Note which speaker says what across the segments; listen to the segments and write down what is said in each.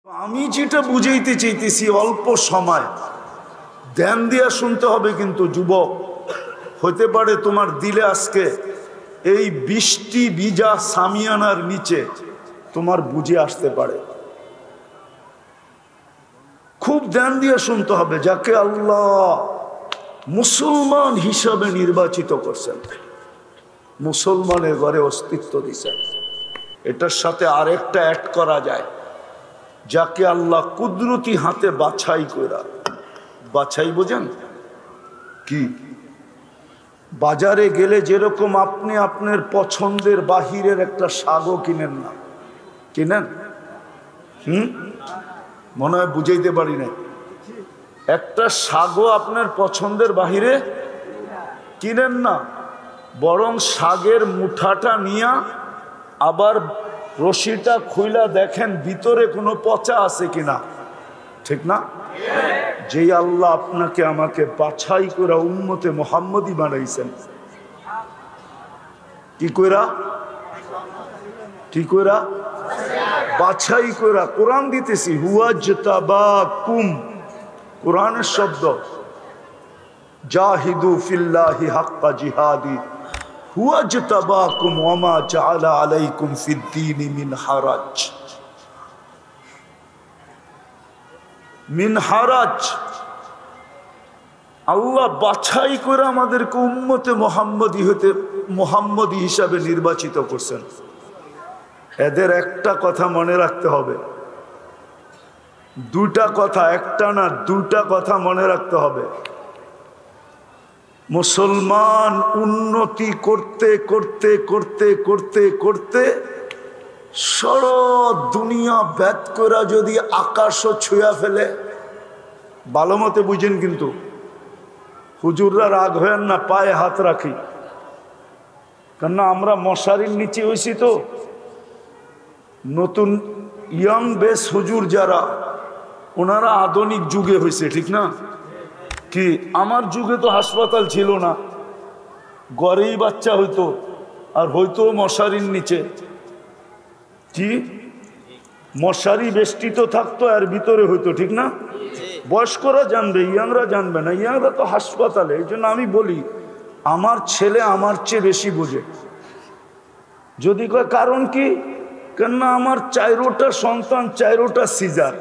Speaker 1: আমি যেটা বুঝাইতে চাইতেছি অল্প সময় ধ্যান দিয়া শুনতে হবে। কিন্তু যুবক, হতে পারে তোমার দিলে আজকে এই বৃষ্টি ভিজা সামিয়ানার নিচে তোমার বুঝে আসতে পারে। খুব ধ্যান দিয়ে শুনতে হবে। যাকে আল্লাহ মুসলমান হিসাবে নির্বাচিত করছেন, মুসলমানের ঘরে অস্তিত্ব দিয়েছেন, এটার সাথে আরেকটা অ্যাড করা যায়, যাকে আল্লাহ কুদরতি হাতে বাছাই করা। বাছাই বোঝেন কি? বাজারে গেলে যেরকম আপনি আপনার পছন্দের বাহিরের একটা শাকও কিনেন না, কিনেন? মনে হয় বুঝাইতে পারি না। একটা শাকও আপনার পছন্দের বাহিরে কিনেন না, বরং শাকের মুঠাটা নিয়া আবার রশিটা খুইলা দেখেন ভিতরে কোনো পচা আছে কিনা, ঠিক না? যেই আল্লাহ আপনাকে আমাকে বাছাই করে উম্মতে মুহাম্মদী বানাইছেন, কি কইরা? কি কইরা? বাছাই কইরা। কোরআন দিতেছি, হুয়াজতাবাকুম, কোরআনের শব্দ, জাহিদু ফিল্লাহি হাক্কা জিহাদি হুয়াজতাবাকুম ওয়ামা জাআলা আলাইকুম ফিদ্দীনি মিন হারাজ। মিন হারাজ, আল্লাহ বাছাই করে আমাদেরকে উম্মতে মুহাম্মদী হিসাবে নির্বাচিত করছেন। এদের একটা কথা মনে রাখতে হবে, দুটা কথা, একটা না দুটা কথা মনে রাখতে হবে। মুসলমান উন্নতি করতে করতে করতে করতে করতে সারা দুনিয়া ব্যাত করা যদি আকাশও ছুঁয়া ফেলে, ভালো মতে বুঝেন কিন্তু, হুজুররা রাগ হয়েন না, পায়ে হাত রাখি, কেননা আমরা মশারির নিচে হয়েছি তো। নতুন ইয়াং বেস হুজুর যারা, ওনারা আধুনিক যুগে হয়েছে, ঠিক না? কি আমার যুগে তো হাসপাতাল ছিল না, ঘরেই বাচ্চা হইতো, আর হয়তো মশারির নিচে, কি মশারি বেষ্টিত থাকতো আর ভিতরে হইতো, ঠিক না? বয়স্করা জানবে, ইয়াংরা জানবে না। ইয়াংরা তো হাসপাতালে। এই জন্য আমি বলি, আমার ছেলে আমার চেয়ে বেশি বোঝে। যদি কয় কারণ কি, কেননা আমার 4টা সন্তান, 4টা সিজার,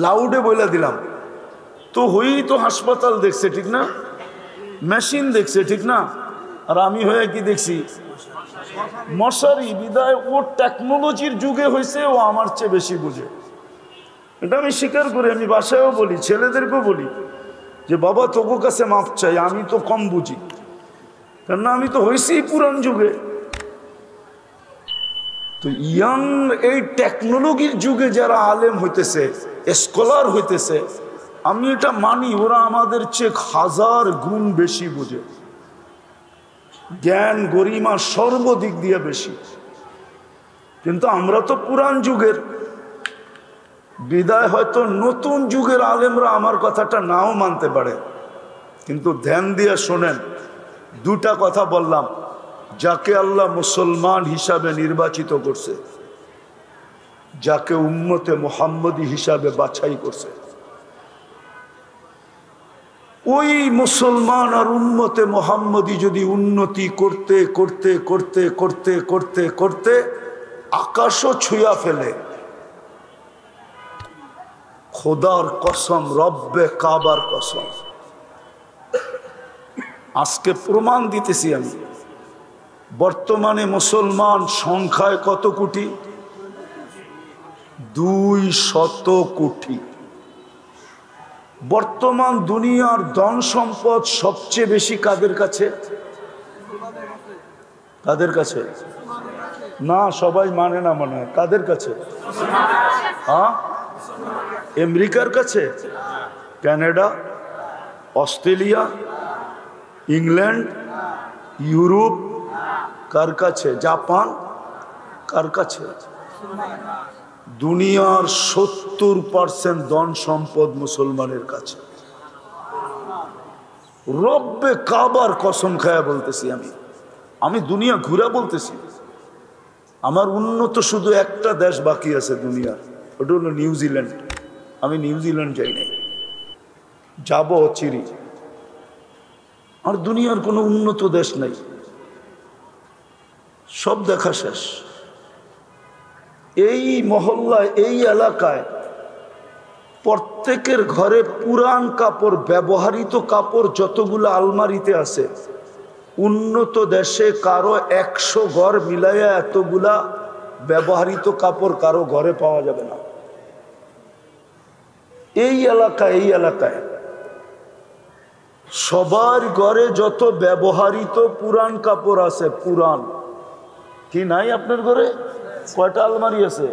Speaker 1: লাউডে বলে দিলাম তো, হয়েই তো হাসপাতাল দেখছে, ঠিক না? মেশিন দেখছে, ঠিক না? আর আমি হয়ে কি দেখছি? মশারি। বিদায় ও টেকনোলজির যুগে হয়েছে, ও আমার চেয়ে বেশি বুঝে। এটা আমি স্বীকার করি। আমি বাসায়ও বলি, ছেলেদেরকেও বলি যে বাবা তোর কাছে মাপ চাই, আমি তো কম বুঝি, কেননা আমি তো হয়েছি পুরান যুগে। তো ইয়াং এই টেকনোলজির যুগে যারা আলেম হইতেছে, স্কলার হইতেছে, আমি এটা মানি, ওরা আমাদের চেয়ে 1000 গুণ বেশি বুঝে, জ্ঞান গরিমা সর্বদিক দিয়ে বেশি। কিন্তু আমরা তো পুরান যুগের, বিদায় হয়তো নতুন যুগের আলেমরা আমার কথাটা নাও মানতে পারে। কিন্তু ধ্যান দিয়ে শোনেন, দুটা কথা বললাম, যাকে আল্লাহ মুসলমান হিসাবে নির্বাচিত করছে, যাকে উম্মতে মুহাম্মদী হিসাবে বাছাই করছে, ওই মুসলমান আর উম্মতে মুহাম্মদী যদি উন্নতি করতে করতে করতে করতে করতে করতে আকাশও ছুঁয়া ফেলে, খোদার কসম, রব্বে কাবার কসম, আজকে প্রমাণ দিতেছি আমি। বর্তমানে মুসলমান সংখ্যায় কত কোটি? 200 কোটি। বর্তমান দুনিয়ার ধন সম্পদ সবচেয়ে বেশি কাদের কাছে? কাদের কাছে? না, সবাই মানে না, মনে হয় কাদের কাছে? হ্যাঁ, আমেরিকার কাছে, কানাডা, অস্ট্রেলিয়া, ইংল্যান্ড, ইউরোপ, কার কাছে? জাপান, কার কাছে? দুনিয়ার 70% ধন সম্পদ মুসলমানের কাছে। রব্বে কাবার কসম খায়া বলতেছি আমি দুনিয়া ঘুরা বলতেছি। আমার উন্নত শুধু একটা দেশ বাকি আছে দুনিয়ার, ওটা হলো নিউজিল্যান্ড। আমি নিউজিল্যান্ড যাই নাই, যাব চিরি। আর দুনিয়ার কোনো উন্নত দেশ নাই, সব দেখা শেষ। এই মহল্লায়, এই এলাকায় প্রত্যেকের ঘরে পুরান কাপড়, ব্যবহৃত কাপড় যতগুলো আলমারিতে আছে, উন্নত দেশে কারো 100 ঘর মিলাইয়া এতগুলা ব্যবহৃত কাপড় কারো ঘরে পাওয়া যাবে না। এই এলাকায় সবার ঘরে যত ব্যবহৃত পুরান কাপড় আছে, পুরান কি নাই আপনার ঘরে? কয়টা আলমারি আছে?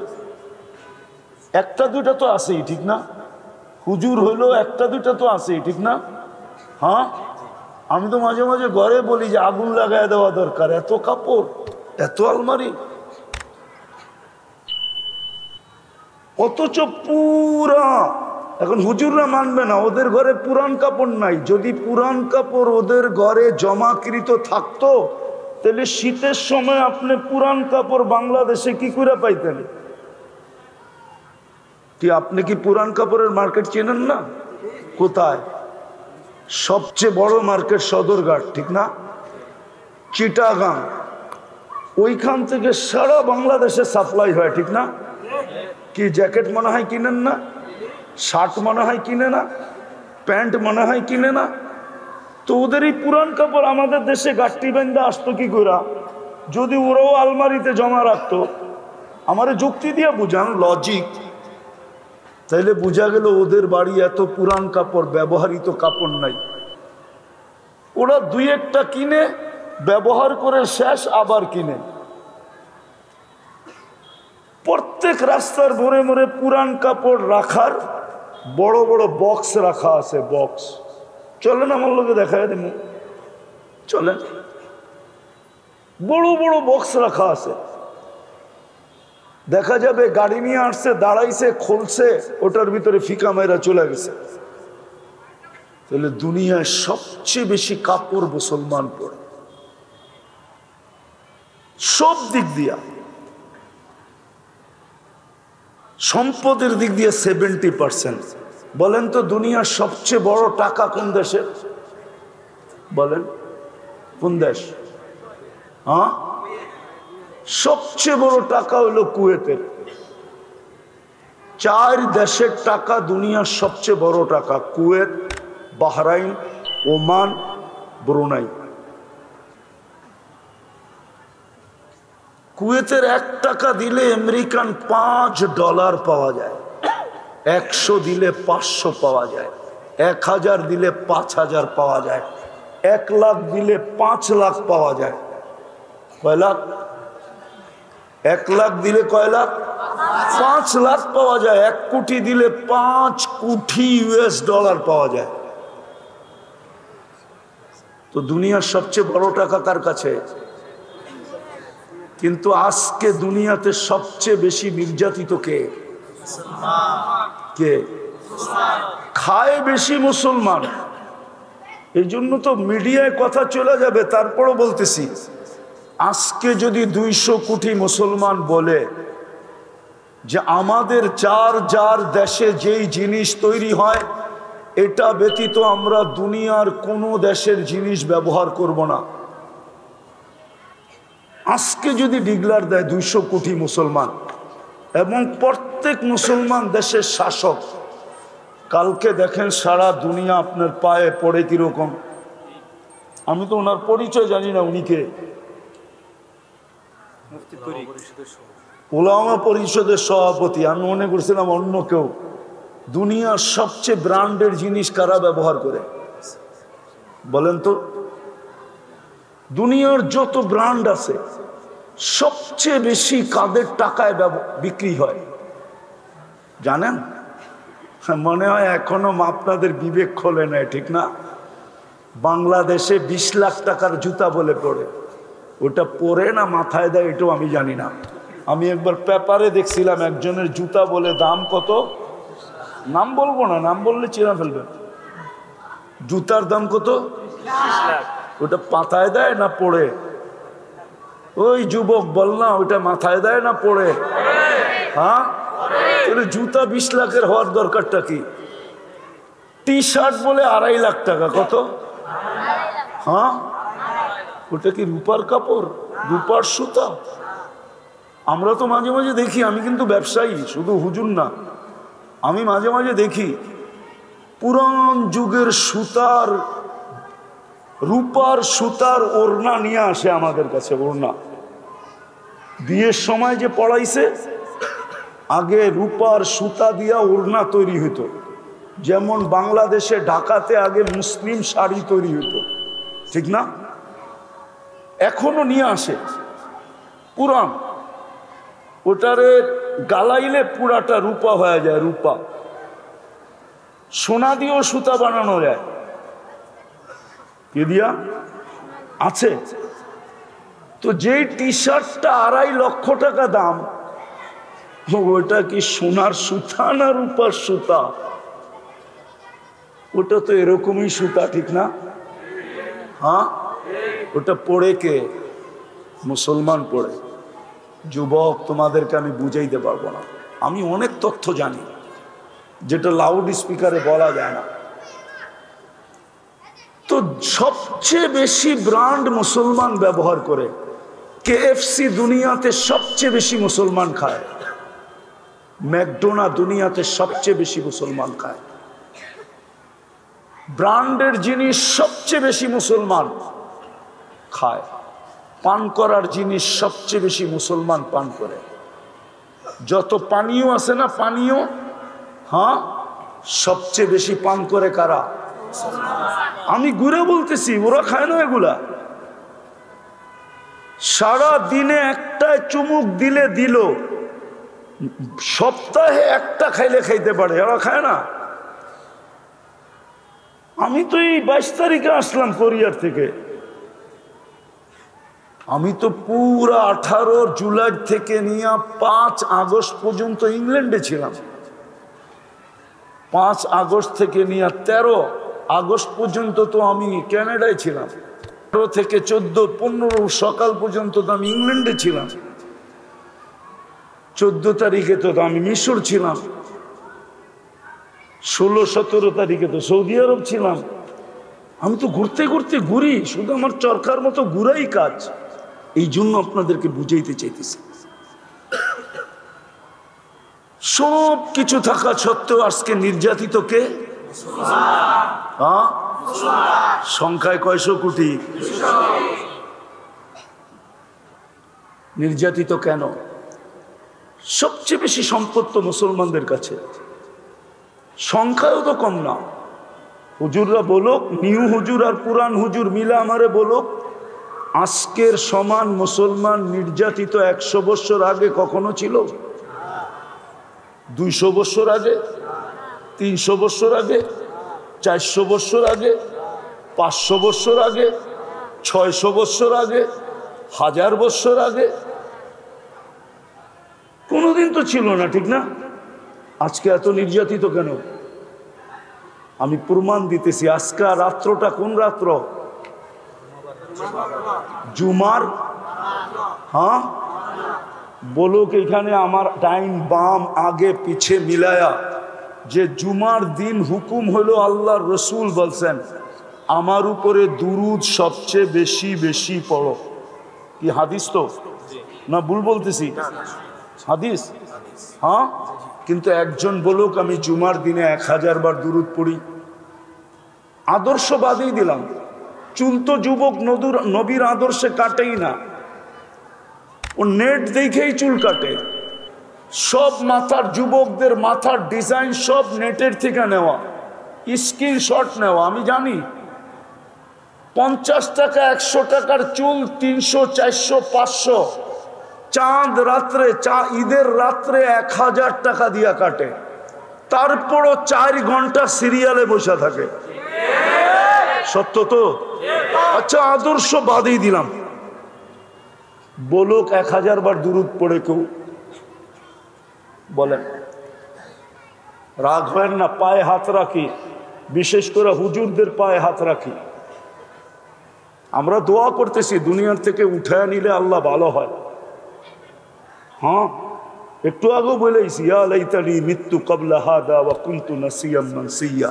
Speaker 1: একটা দুইটা তো আছেই, ঠিক না? হুজুর হইলো একটা দুইটা তো আছেই, ঠিক না? হ্যাঁ, আমি তো মাঝে মাঝে ঘরে বলি যে আগুন লাগায় দেওয়া দরকার, এত কাপড়, এত আলমারি। অথচ পুরা, এখন হুজুররা মানবে না, ওদের ঘরে পুরান কাপড় নাই। যদি পুরান কাপড় ওদের ঘরে জমাকৃত থাকতো, তাহলে শীতের সময় আপনি পুরান কাপড় বাংলাদেশে কি করে পাইতেন? কি আপনি কি পুরান কাপড়ের মার্কেট চেনেন না? কোথায়? সবচেয়ে বড় মার্কেট সদরঘাট, ঠিক না? চিটাগাং, ওইখান থেকে সারা বাংলাদেশে সাপ্লাই হয়, ঠিক না? কি জ্যাকেট মনে হয় কিনেন না, শার্ট মনে হয় কিনে না, প্যান্ট মনে হয় কিনে না। তো ওদের এই পুরান কাপড় আমাদের দেশে গাঠটি বেঁধে আসতো কি করে? যদি ওরাও আলমারিতে জমা রাখতো, আমারে যুক্তি দিয়ে বুঝান, লজিক, তাইলে বোঝা গেল ওদের বাড়ি এত পুরান কাপড়, ব্যবহৃত কাপড় নাই। ওরা দুই একটা কিনে ব্যবহার করে শেষ, আবার কিনে। প্রত্যেক রাস্তার মোড়ে মোড়ে পুরান কাপড় রাখার বড় বড় বক্স রাখা আছে, বক্স। চলেন আমার লোকে দেখায় দেন, চলেন, বড় বড় বক্স রাখা আছে। দেখা যাবে গাড়ি নিয়ে আসছে, দাঁড়াইছে, খুলছে, ওটার ভিতরে ফিকা মেয়েরা চলে গেছে। তাহলে দুনিয়ায় সবচেয়ে বেশি কাপড় মুসলমান পরে, সব দিক দিয়া। সম্পদের দিক দিয়ে 70%। বলেন তো দুনিয়ার সবচেয়ে বড় টাকা কোন দেশে? বলেন কোন দেশ? হ্যাঁ, সবচেয়ে বড় টাকা হলো কুয়েতের। 4 দেশের টাকা দুনিয়ার সবচেয়ে বড় টাকা: কুয়েত, বাহরাইন, ওমান, ব্রুনাই। কুয়েতের 1 টাকা দিলে আমেরিকান $5 পাওয়া যায়, 100 দিলে 500 পাওয়া যায়, 1000 দিলে 5000 পাওয়া যায়, 1 লাখ দিলে 5 লাখ পাওয়া যায়। কয় লাখ? 1 লাখ দিলে কয় লাখ? 5 লাখ পাওয়া যায়। 1 কোটি দিলে 5 কোটি US$ পাওয়া যায়। তো দুনিয়ার সবচেয়ে বড় টাকা কার কাছে? কিন্তু আজকে দুনিয়াতে সবচেয়ে বেশি নির্যাতিত কে? কে? খায় বেশি মুসলমান। এই জন্য তো মিডিয়ায় কথা চলে যাবে, তারপরও বলতেছি, আজকে যদি 200 কোটি মুসলমান বলে যে আমাদের যার যার দেশে যেই জিনিস তৈরি হয় এটা ব্যতীত আমরা দুনিয়ার কোনো দেশের জিনিস ব্যবহার করব না, আজকে যদি ডিক্লার দেয় 200 কোটি মুসলমান এবং প্রত্যেক মুসলমান দেশের শাসক, কালকে দেখেন সারা দুনিয়া আপনার পায়ে পড়ে কিরকম। আমি তো ওনার পরিচয় জানি না, উনি কে? উলামা পরিষদের সভাপতি। আমি মনে করছিলাম অন্য কেউ। দুনিয়ার সবচেয়ে ব্র্যান্ডের জিনিস কারা ব্যবহার করে বলেন তো? দুনিয়ার যত ব্র্যান্ড আছে সবচেয়ে বেশি কাদের টাকায় বিক্রি হয় জানেন? মনে হয় এখনো আপনাদের বিবেক খোলে নাই, ঠিক না? বাংলাদেশে 20 লাখ টাকার জুতা বলে পড়ে, ওটা পরে না মাথায় দেয় এটাও আমি জানি না। আমি একবার পেপারে দেখছিলাম একজনের জুতা বলে দাম কত, নাম বলবো না, নাম বললে চেনা ফেলবেন। জুতার দাম কত? ওটা মাথায় দেয় না পড়ে? ওই যুবক বল না, ওটা মাথায় দেয় না পড়ে? হ্যাঁ, তাহলে জুতা 20 লাখের হওয়ার দরকারটা কি? টি শার্ট বলে 2.5 লাখ টাকা। কত? হ্যাঁ, ওটা কি রূপার কাপড়, রূপার সুতা? আমরা তো মাঝে মাঝে দেখি, আমি কিন্তু ব্যবসায়ী, শুধু হুজুর না, আমি মাঝে মাঝে দেখি পুরান যুগের সুতার, রূপার সুতার ওড়না নিয়ে আসে আমাদের কাছে। ওড়না বিয়ের সময় যে পড়াইছে, আগে রূপার সুতা দিয়া ওড়না তৈরি হতো। যেমন বাংলাদেশে ঢাকাতে আগে মুসলিম শাড়ি তৈরি হতো, ঠিক না? এখনো নিয়ে আসে পুরান, ওটারে গালাইলে পুরাটা রূপা হয়ে যায়। রূপা, সোনা দিয়েও সুতা বানানো যায়। কে দিয়া আছে? তো যেই টি শার্টটা 2.5 লক্ষ টাকা দাম, ওটা কি সোনার সুতা না রূপার সুতা? ওটা তো এরকমই সুতা, ঠিক না? হ্যাঁ, ওটা পড়ে কে? মুসলমান পড়ে। যুবক, তোমাদেরকে আমি বুঝাইতে পারবো না। আমি অনেক তথ্য জানি যেটা লাউড স্পিকারে বলা যায় না। তো সবচেয়ে বেশি ব্র্যান্ড মুসলমান ব্যবহার করে। কেএফসি দুনিয়াতে সবচেয়ে বেশি মুসলমান খায়, ম্যাকডোনা দুনিয়াতে সবচেয়ে বেশি মুসলমান খায়। ব্র্যান্ডের জিনিস সবচেয়ে বেশি মুসলমান খায়। পান করার জিনিস সবচেয়ে বেশি মুসলমান পান করে। যত পানীয় আছে না, পানীয়, হ্যাঁ, সবচেয়ে বেশি পান করে কারা? আমি ঘুরে বলতেছি, ওরা খায় না এগুলা। সারা দিনে একটা চুমুক দিলে দিল, সপ্তাহে একটা খাইলে খাইতে পারে, এরা খায় না। আমি তো এই 22 তারিখে আসলাম কোরিয়ার থেকে। আমি তো পুরা 18 জুলাই থেকে নিয়ে 5 আগস্ট পর্যন্ত ইংল্যান্ডে ছিলাম। 5 আগস্ট থেকে নিয়ে 13 আগস্ট পর্যন্ত তো আমি কানাডায় ছিলাম। 13 থেকে 14, 15 সকাল পর্যন্ত তো আমি ইংল্যান্ডে ছিলাম। 14 তারিখে তো আমি মিশর ছিলাম। 16, 17 তারিখে তো সৌদি আরব ছিলাম। আমি তো ঘুরতে ঘুরতে ঘুরি, শুধু আমার চরকার মতো ঘুরাই কাজ। এই জন্য আপনাদেরকে বুঝাইতে চাইতেছি, সব কিছু থাকা সত্ত্বেও আজকে নির্যাতিত কে? সংখ্যায় কয়শো কোটি। নির্যাতিত কেন? সবচেয়ে বেশি সম্পদ তো মুসলমানদের কাছে, সংখ্যাও তো কম না। হুজুররা বলুক, নিউ হুজুর আর পুরান হুজুর মিলা আমারে বলুক, আজকের সমান মুসলমান নির্যাতিত 100 বছর আগে কখনো ছিল? 200 বছর আগে, 300 বছর আগে, 400 বছর আগে, 500 বছর আগে, 600 বছর আগে, 1000 বছর আগে? কোনোদিন তো ছিল না, ঠিক না? আজকে এত নির্যাতিত কেন? আমি প্রমাণ দিতেছি। আজকে রাত্রটা কোন রাত্র? জুমার। হ্যাঁ, বলুক এখানে আমার ডাইন বাম আগে পিছে মিলায়া যে জুমার দিন হুকুম হলো, আল্লাহর রসুল বলছেন আমার উপরে দুরুদ সবচেয়ে বেশি বেশি পড়ো। কি হাদিস তো না? ভুল বলতেছি? হাদিস। হ্যাঁ, কিন্তু একজন বলুক আমি জুমার দিনে 1000 বার দুরুদ পড়ি। আদর্শ বাদেই দিলাম, চুল তো যুবক নবীর আদর্শে কাটেই না, ও নেট দেখেই চুল কাটে। সব মাথার যুবকদের মাথার ডিজাইন সব নেটের থেকে নেওয়া, স্ক্রিনশট নেওয়া। আমি জানি 50 টাকা 100 টাকার চুল 300, 400, 500 চাঁদ রাত্রে, ঈদের রাত্রে 1000 টাকা দিয়া কাটে, তারপরও 4 ঘন্টা সিরিয়ালে বসে থাকে। সত্য তো? আচ্ছা, আদর্শ বাদেই দিলাম, বলুক 1000 বার দুরুদ পড়ে কেউ? বলেন। রাগ হয় না? পায়ে হাত রাখি, বিশেষ করে হুজুরদের পায়ে হাত রাখি। আমরা দোয়া করতেছি দুনিয়ার থেকে উঠায় নিলে আল্লাহ ভালো হয়। হ্যাঁ, একটু আগেও বলেছি, ইয়া লাইতানি মৃত্যু ক্বাবলা হাদা ওয়া কুনতু নাসিয়াম মানসিয়া।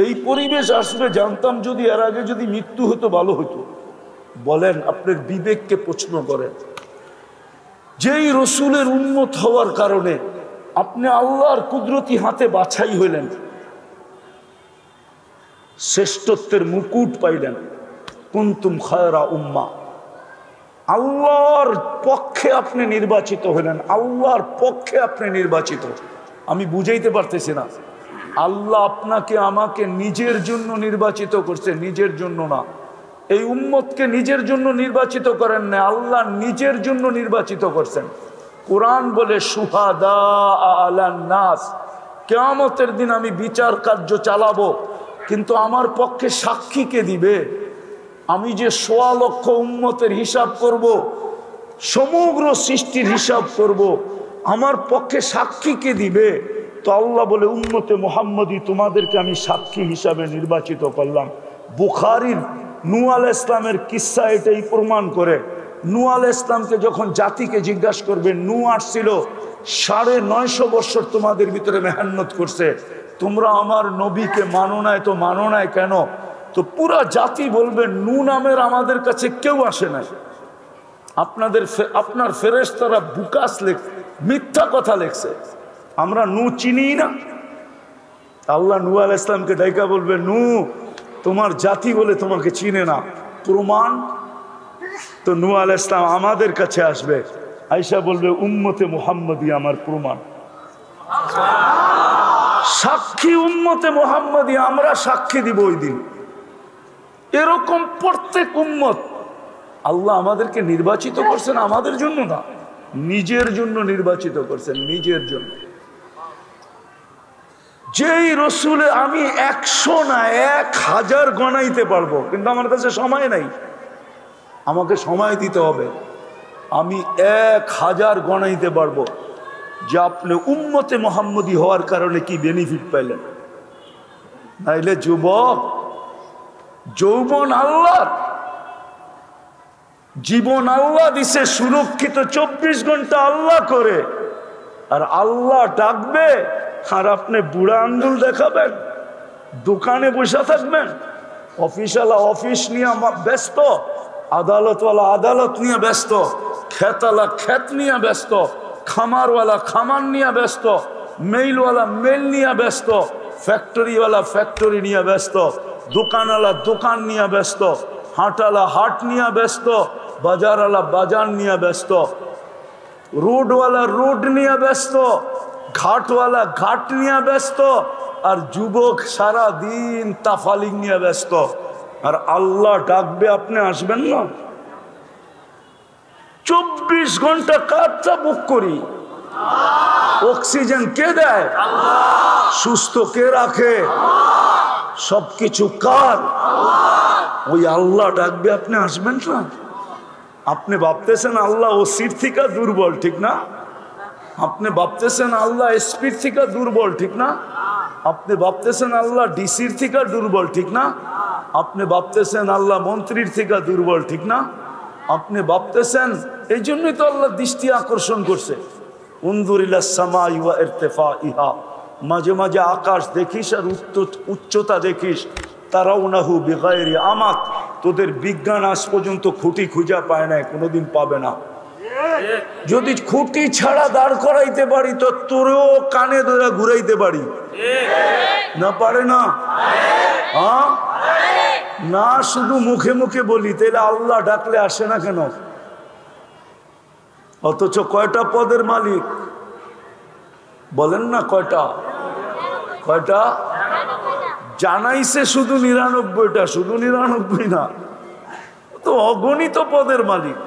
Speaker 1: এই পরিবেশ আসবে জানতাম যদি, এর আগে যদি মৃত্যু হতো ভালো হতো। বলেন, আপনার বিবেককে প্রশ্ন করেন। যেই রসুলের উম্মত হওয়ার কারণে আপনি আল্লাহর কুদরতি হাতে বাছাই হইলেন, শ্রেষ্ঠত্বের মুকুট পাইলেন, কুনতুম খায়রা উম্মাহ, আল্লাহর পক্ষে আপনি নির্বাচিত হলেন, আল্লাহর পক্ষে আপনি নির্বাচিত। আমি বুঝাইতে পারতেছি না, আল্লাহ আপনাকে আমাকে নিজের জন্য নির্বাচিত করছে, নিজের জন্য না। এই উম্মতকে নিজের জন্য নির্বাচিত করেন না, আল্লাহ নিজের জন্য নির্বাচিত করছেন। কোরআন বলে শুহাদা আলান নাস, কিয়ামতের দিন আমি বিচার কার্য চালাবো, কিন্তু আমার পক্ষে সাক্ষী কে দিবে? আমি যে ১৬ লক্ষ উম্মতের হিসাব করব, সমগ্র সৃষ্টির হিসাব করব, আমার পক্ষে সাক্ষী কে দিবে? তো আল্লাহ বলে উম্মতে মুহাম্মদী তোমাদেরকে আমি সাক্ষী হিসাবে নির্বাচিত করলাম। বুখারীর নূহ আলাইহিস সালামের কিসসা এটাই প্রমাণ করে। নূহ আলাইহিস সালামকে যখন জাতিকে জিজ্ঞাসা করবে, নূহ আসছিল ৯৫০ বছর তোমাদের ভিতরে মেহনত করছে, তোমরা আমার নবীকে মানো নাই, তো মানো নাই কেন? তো পুরা জাতি বলবে নূহ নামের আমাদের কাছে কেউ আসে নাই, আপনার ফেরেশতারা বুকাস মিথ্যা কথা লেখছে, আমরা নূহ চিনি না। আল্লাহ নূহ আলাইহিস সালামকে ডাইকা বলবে, নূহ তোমার জাতি বলে তোমাকে চিনে না, প্রমাণ? তো নূহ আলাইহিস সালাম আমাদের কাছে আসবে, আয়েশা বলবে উম্মতে মুহাম্মদী আমার প্রমাণ, সাক্ষী উম্মতে মুহাম্মদী, আমরা সাক্ষী দিব ওই দিন। এরকম প্রত্যেক উম্মত আল্লাহ আমাদেরকে নির্বাচিত করছেন আমাদের জন্য না, নিজের জন্য নির্বাচিত করছেন, নিজের জন্য। যেই রসুলে আমি ১০০ না ১০০০ গণাইতে পারবো, কিন্তু আমার কাছে সময় নাই, আমাকে সময় দিতে হবে। আমি ১০০০ গণাইতে পারবো যে আপনি উম্মতে মুহাম্মদী হওয়ার কারণে কি বেনিফিট পাইলেন। নাইলে যুবক, যৌবন আল্লাহ, জীবন আল্লাহ দিছে সুরক্ষিত, ২৪ ঘন্টা আল্লাহ করে, আর আল্লাহ ডাকবে আর আপনি বুড়া আঙ্গুল দেখাবেন, দোকানে বসে থাকবেন, অফিসওয়ালা অফিস নিয়ে ব্যস্ত, আদালতওয়ালা আদালত নিয়ে ব্যস্ত, খেতওয়ালা খেত নিয়ে ব্যস্ত, খামারওয়ালা খামার নিয়ে ব্যস্ত, মেইলওয়ালা মেইল নিয়ে ব্যস্ত, ফ্যাক্টরিওয়ালা ফ্যাক্টরি নিয়ে ব্যস্ত, দোকানওয়ালা দোকান নিয়ে ব্যস্ত, হাটওয়ালা হাট নিয়ে ব্যস্ত, বাজারওয়ালা বাজার নিয়ে ব্যস্ত, রোডওয়ালা রোড নিয়ে ব্যস্ত, ঘাটওয়ালা ঘাট নিয়ে ব্যস্ত, আর যুবক সারা দিন তাফালিং নিয়ে ব্যস্ত। আর আল্লাহ ডাকবে, আপনি আসবেন না? ২৪ ঘন্টা কারটা বুক করি, অক্সিজেন কে দেয়? সুস্থ কে রাখে? সবকিছু কার? ওই আল্লাহ ডাকবে, আপনি আসবেন না? আপনি ভাবতেছেন আল্লাহ ওসির থেকে দুর্বল, ঠিক না? আপনি ভাবতেছেন আল্লাহ এসপির থেকে দুর্বল, ঠিক না? আপনি ভাবতেছেন আল্লাহ ডিসির থেকে দুর্বল, ঠিক না? আপনি ভাবতেছেন আল্লাহ মন্ত্রীর থেকে দুর্বল, ঠিক না? আপনি ভাবতেছেন, এই জন্যই তো আল্লাহ দৃষ্টি আকর্ষণ করছে, উনজুর ইলাস সামাই ওয়া ইরতিফাইহা, মাঝে মাঝে আকাশ দেখিস আর উচ্চতা দেখিস, তারাউনাহু বিগাইরি আমাত, তোদের বিজ্ঞান আজ পর্যন্ত খুঁটি খুঁজা পায় না, কোনোদিন পাবে না। যদি খুঁটি ছাড়া দাঁড় করাইতে পারি তো তোরেও কানে ধরে ঘুরাইতে পারি, না পারে না? হ্যাঁ না, শুধু মুখে মুখে বলি, তাহলে আল্লাহ ডাকলে আসে না কেন? অথচ কয়টা পদের মালিক বলেন না? কয়টা? কয়টা? জানাইছে শুধু ৯৯টা, শুধু ৯৯ না, তো অগণিত পদের মালিক।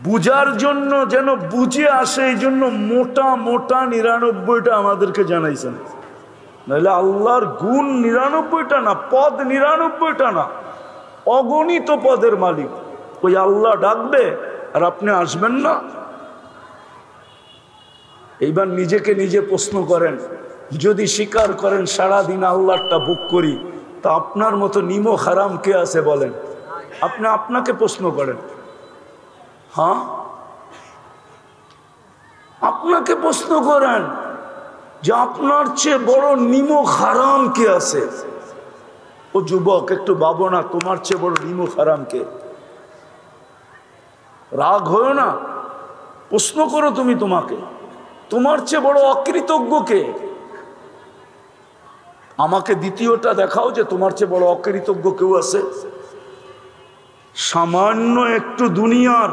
Speaker 1: বুঝার জন্য যেন বুঝে আসে, এই জন্য মোটা মোটা ৯৯টা আমাদেরকে জানাইছেন। নাহলে আল্লাহর গুণ ৯৯টা না, পদ ৯৯টা না, অগণিত পদের মালিক। ওই আল্লাহ ডাকবে আর আপনি আসবেন না? এইবার নিজেকে নিজে প্রশ্ন করেন, যদি স্বীকার করেন সারাদিন আল্লাহটা ভোগ করি, তা আপনার মতো নিমক হারাম কে আছে বলেন? আপনি আপনাকে প্রশ্ন করেন। হ্যাঁ, আপনাকে প্রশ্ন করেন যে আপনার চেয়ে বড় নিমক হারাম কে আছে? ও যুবক, একটু ভাবো না, তোমার চেয়ে বড় নিমক হারাম কে? রাগ হয় না, প্রশ্ন করো তুমি তোমাকে, তোমার চেয়ে বড় অকৃতজ্ঞ কে? আমাকে দ্বিতীয়টা দেখাও যে তোমার চেয়ে বড় অকৃতজ্ঞ কেউ আছে। সামান্য একটু দুনিয়ার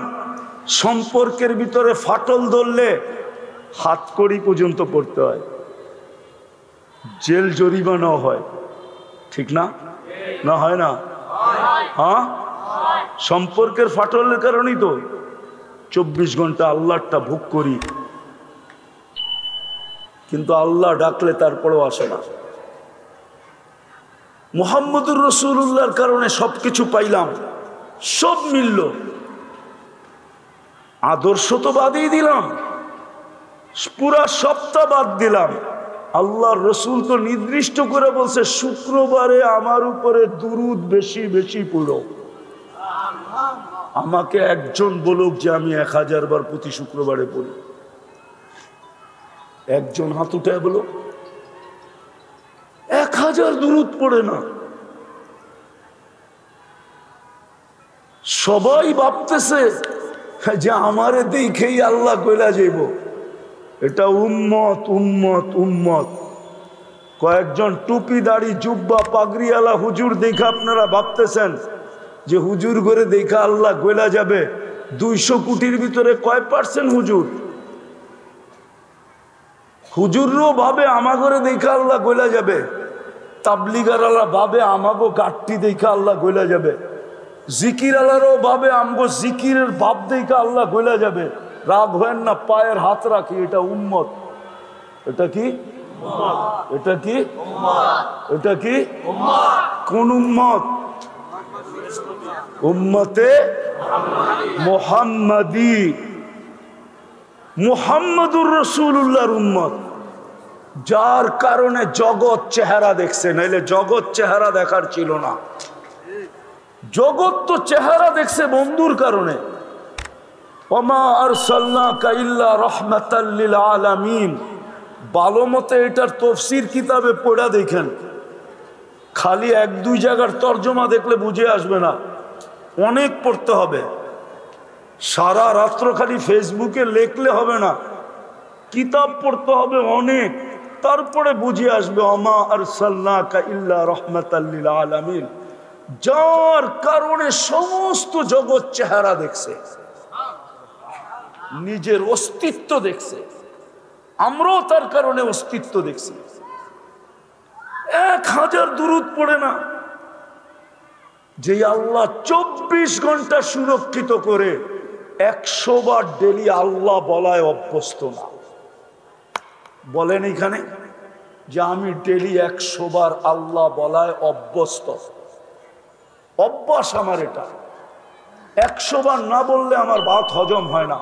Speaker 1: সম্পর্কের ভিতরে ফাটল ধরলে হাতকড়ি পর্যন্ত পড়তে হয়, জেল জরিমানাও হয়, ঠিক না? না হয় না? হ্যাঁ, সম্পর্কের ফাটলের কারণেই তো 24 ঘন্টা আল্লাহটা ভোগ করি, কিন্তু আল্লাহ ডাকলে তারপরেও আসে না। মুহাম্মদুর রাসূলুল্লাহর কারণে সবকিছু পাইলাম, সব মিলল, আদর্শ তো বাদই দিলাম, পুরা সপ্তাহ বাদ দিলাম। আল্লাহর রসুল তো নির্দিষ্ট করে বলছে শুক্রবারে আমার উপরে দুরুদ বেশি বেশি পড়ো। আমাকে একজন বলুক যে আমি 1000 বার প্রতি শুক্রবারে পড়ি, একজন হাত উঠায় বলো 1000 দুরুদ পড়ে না। সবাই ভাবতেছে যে আমারে দেখেই আল্লাহ কইলা যাইব, এটা উম্মত উম্মত উম্মত। কয়েকজন টুপি দাড়ি জুব্বা পাগড়িওয়ালা হুজুর দেখে আপনারা ভাবতেছেন যে হুজুর করে দেখা আল্লাহ কইলা যাবে। 200 কোটির ভিতরে কয় % হুজুর? হুজুরও ভাবে আমাগরে দেখা আল্লাহ কইলা যাবে, তাবলিগারওয়ালা ভাবে আমাগো গাঠটি দেখা আল্লাহ কইলা যাবে, জিকির আলারও ভাবে আমগো জিকিরের ভাব দেখা আল্লাহ কইলা যাবে। রাগ হয় না, পায়ের হাত রাখি, এটা উম্মত। এটা কি? এটা কি? এটা কি? কোন উম্মত? উম্মতে মুহাম্মাদি, মুহাম্মদুর রাসূলুল্লাহর উম্মত, যার কারণে জগৎ চেহারা দেখছে, নাইলে জগৎ চেহারা দেখার ছিল না। জগৎ তো চেহারা দেখছে বন্ধুর কারণে। ওমা আরসালনাকা ইল্লা রাহমাতাল লিল আলামিন। ভালো মতে এটার তফসির কিতাবে পড়া দেখেন, খালি 1-2 জায়গার তর্জমা দেখলে বুঝে আসবে না, অনেক পড়তে হবে। সারা রাত্র খালি ফেসবুকে লেখলে হবে না, কিতাব পড়তে হবে অনেক, তারপরে বুঝে আসবে ওমা আরসালনাকা ইল্লা রাহমাতাল লিল আলামিন, যার কারণে সমস্ত জগৎ চেহারা দেখছে, নিজের অস্তিত্ব দেখছে। আমরাও তার কারণে অস্তিত্ব দেখছি। 1000 দুরুদ পড়ে না, যে আল্লাহ 24 ঘন্টা সুরক্ষিত করে 100 বার ডেলি আল্লাহ বলায় অভ্যস্ত না। বলেন এখানে যে আমি ডেলি 100 বার আল্লাহ বলায় অভ্যস্ত, অভ্যাস আমার এটা। 100 বার না বললে আমার ভাত হজম হয় না,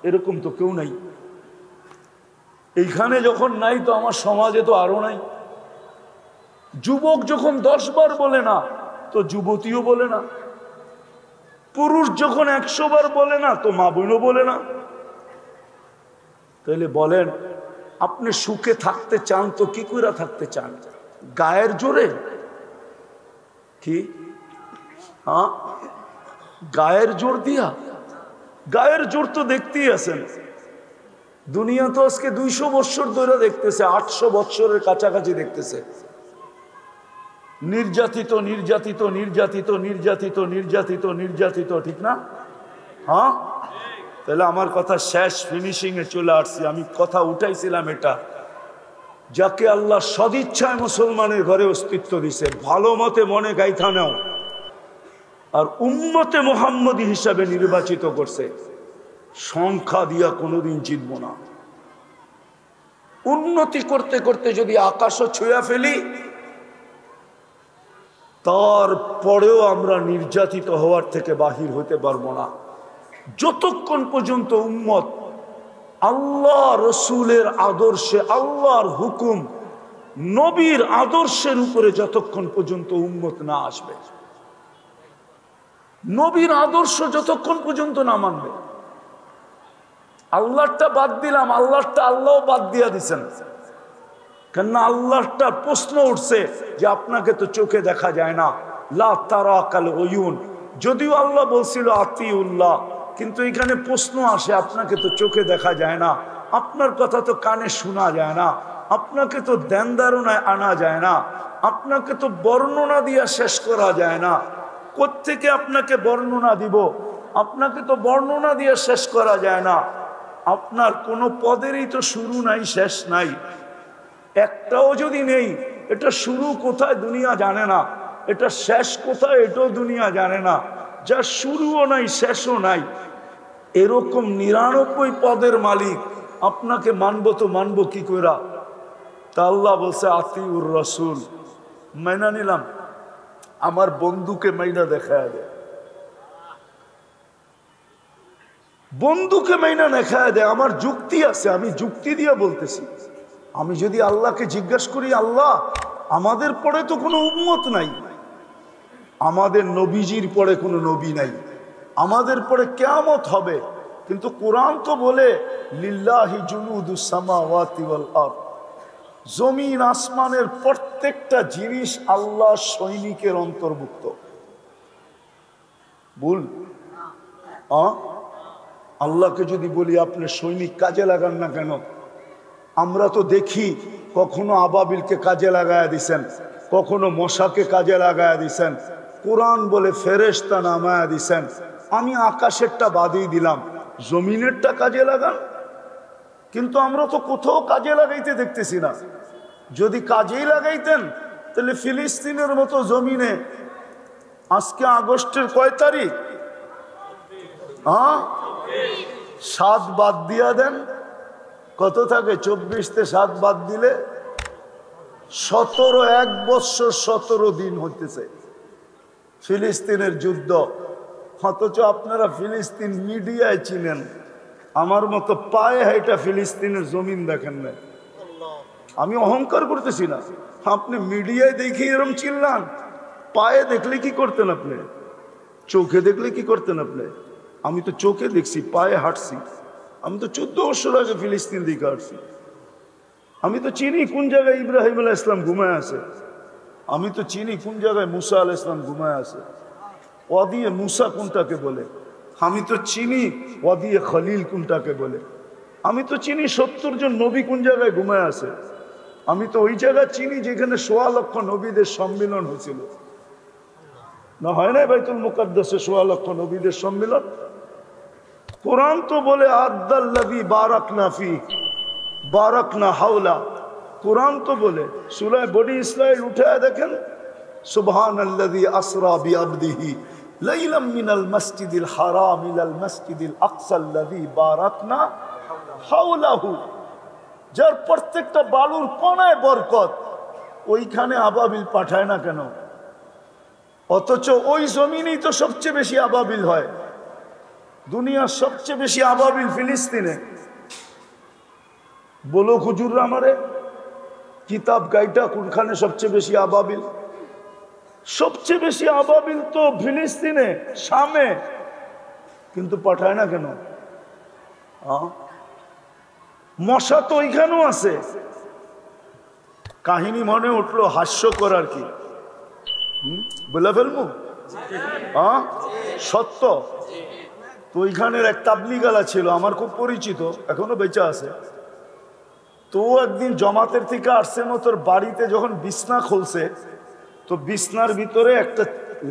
Speaker 1: এরকম তো কেউ নাই। এইখানে যখন নাই তো আমার সমাজে তো আরো নাই। যুবক যখন 10 বার বলে না তো যুবতীও বলে না, পুরুষ যখন 100 বার বলে না তো মা বোনও বলে না। তাহলে বলেন আপনি সুখে থাকতে চান তো কি করে থাকতে চান? গায়ের জোরে? কি? হ্যাঁ, গায়ের জোর দিয়া? গায়ের জোর তো দেখতেই আছেন, দুনিয়া তো আজকে 200 বছর ধরে দেখতেছে, 800 বছরের কাছাকাছি দেখতেছে। নির্যাতিত নির্যাতিত নির্যাতিত নির্যাতিত নির্যাতিত নির্যাতিত, ঠিক না? হ্যাঁ, তাহলে আমার কথা শেষ, ফিনিশিং এ চলে আসছি। আমি কথা উঠাইছিলাম এটা, যাকে আল্লাহ সদিচ্ছায় মুসলমানের ঘরে অস্তিত্ব দিছে, ভালো মতে মনে গাইথা নাও, আর উম্মতে মুহাম্মদী হিসাবে নির্বাচিত করছে, সংখ্যা দিয়া কোনোদিন জিতব না। উন্নতি করতে করতে যদি আকাশও ছুঁয়া ফেলি, তারপরেও আমরা নির্যাতিত হওয়ার থেকে বাহির হতে পারবো না, যতক্ষণ পর্যন্ত উম্মত আল্লাহ রসুলের আদর্শে, আল্লাহর হুকুম, নবীর আদর্শের উপরে যতক্ষণ পর্যন্ত উম্মত না আসবে, নবীর আদর্শ যতক্ষণ পর্যন্ত না মানবে। আল্লাহটা বাদ দিলাম, আল্লাহটা আল্লাহ বাদ দিয়া দিছেন। কেননা আল্লাহটা প্রশ্ন উঠছে যে আপনাকে তো চোখে দেখা যায় না, লা তারাকাল উয়ুন। যদিও আল্লাহ বলছিল আতিউল্লাহ, কিন্তু এখানে প্রশ্ন আসে আপনাকে তো চোখে দেখা যায় না, আপনার কথা তো কানে শোনা যায় না, আপনাকে তো ধ্যান ধারণায় আনা যায় না, আপনাকে তো বর্ণনা দিয়া শেষ করা যায় না। কোত্থেকে আপনাকে বর্ণনা দিব? আপনাকে তো বর্ণনা দিয়ে শেষ করা যায় না। আপনার কোনো পদেরই তো শুরু নাই, শেষ নাই, একটাও যদি নেই। এটা শুরু কোথায় দুনিয়া জানে না, এটা শেষ কোথায় এটাও দুনিয়া জানে না। যা শুরুও নাই শেষও নাই, এরকম 99 পদের মালিক আপনাকে মানবো তো মানবো কি কইরা? তা আল্লাহ বলছে আতিউর রাসূল, মাইনা নিলাম। আমার বন্ধুকে মাইনা দেখায় দেয়, বন্ধুকে মাইনা দেখায় দেয়। আমার যুক্তি আছে, আমি যুক্তি দিয়ে বলতেছি। আমি যদি আল্লাহকে জিজ্ঞাসা করি, আল্লাহ আমাদের পরে তো কোনো উম্মত নাই, আমাদের নবীজির পরে কোনো নবী নাই, আমাদের পরে কিয়ামত হবে, কিন্তু কোরআন তো বলে লিল্লাহি জুনুদুস সামাওয়াতি ওয়াল আরদ, জমিন আসমানের প্রত্যেকটা জিনিস আল্লাহ সৈনিকের অন্তর্ভুক্ত। বল আল্লাহকে যদি বলি আপনি সৈনিক কাজে লাগান না কেন? আমরা তো দেখি কখনো আবাবিলকে কাজে লাগায়া দিছেন, কখনো মশাকে কাজে লাগায়া দিছেন, কোরআন বলে ফেরেশতা নামায়া দিছেন। আমি আকাশেরটা বাদই দিলাম, জমিনেরটা কাজে লাগান। কিন্তু আমরা তো কোথাও কাজে লাগাইতে দেখতেছি না। যদি কাজেই লাগাইতেন তাহলে ফিলিস্তিনের মতো জমিনে আজকে আগস্টের কয় তারিখ? 7 বাদ দিয়া দেন, কত থাকে? 24 তে 7 বাদ দিলে 17, 1 বছর 17 দিন হইতেছে ফিলিস্তিনের যুদ্ধ। অথচ আপনারা ফিলিস্তিন মিডিয়ায় চিনেন, আমার মতো পায়ে হাইটা ফিলিস্তিনের জমিন দেখেন না। আমি অহংকার করতেছি না, আপনি মিডিয়ায় দেখে এরম চিনলাম, পায়ে দেখলে কি করতেন আপনি? চোখে দেখলে কি করতেন আপনি? আমি তো চোখে দেখছি, পায়ে হাঁটছি। আমি তো 14 বছর আগে ফিলিস্তিন দিকে হাঁটছি। আমি তো চিনি কোন জায়গায় ইব্রাহিম আলাইহিস সালাম ঘুমায় আছে, আমি তো চিনি কোন জায়গায় মুসা আলাইহিস সালাম ঘুমায় আছে। ওয়াদিয়ে মুসা কোনটাকে বলে? আমি তো চিনি ওয়াদিয়ে খলিল কোনটাকে বলে। আমি তো চিনি 70 জন নবী কোন জায়গায় ঘুমায় আছে। আমি তো ওই জায়গা চিনি যেখানে 1.25 লক্ষ নবীদের সম্মিলন হয়েছিল। না হয় না বাইতুল মুকাদ্দাসে 1.25 লক্ষ নবীদের সম্মিলন? কোরআন তো বলে আদাল্লাযী বারাকনা ফি বারাকনা হাওলা। কোরআন তো বলে, সূরা বনি ইসরাইল উঠায় দেখেন, সুবহানাল্লাযী আসরা বিআবদিহি লাইলাম মিনাল মাসজিদিল হারাম ইলাল মাসজিদিল আকসাল্লাযী বারাকনা হাওলাহু। যার প্রত্যেকটা বালুর কোনায় বরকত, ওইখানে আবাবিল পাঠায় না কেন? অথচ ওই জমিনেই তো সবচেয়ে বেশি আবাবিল হয়। দুনিয়ার সবচেয়ে বেশি আবাবিল ফিলিস্তিনে। বলো হুজুররা আমারে, কিতাব গাইটা কোনখানে সবচেয়ে বেশি আবাবিল? সবচেয়ে বেশি আবাবিল তো ফিলিস্তিনে, শামে, কিন্তু পাঠায় না কেন? মশা তো ওইখানেও আছে। কাহিনী মনে উঠলো, হাস্যকর আর কি, বলে ফেলবো? সত্য তো। ওইখানের এক তাবলিগালা ছিল, আমার খুব পরিচিত, এখনো বেঁচে আছে। তো একদিন জমাতের থেকে আসছে মতো বাড়িতে যখন বিছনা খুলছে, তো বিছনার ভিতরে একটা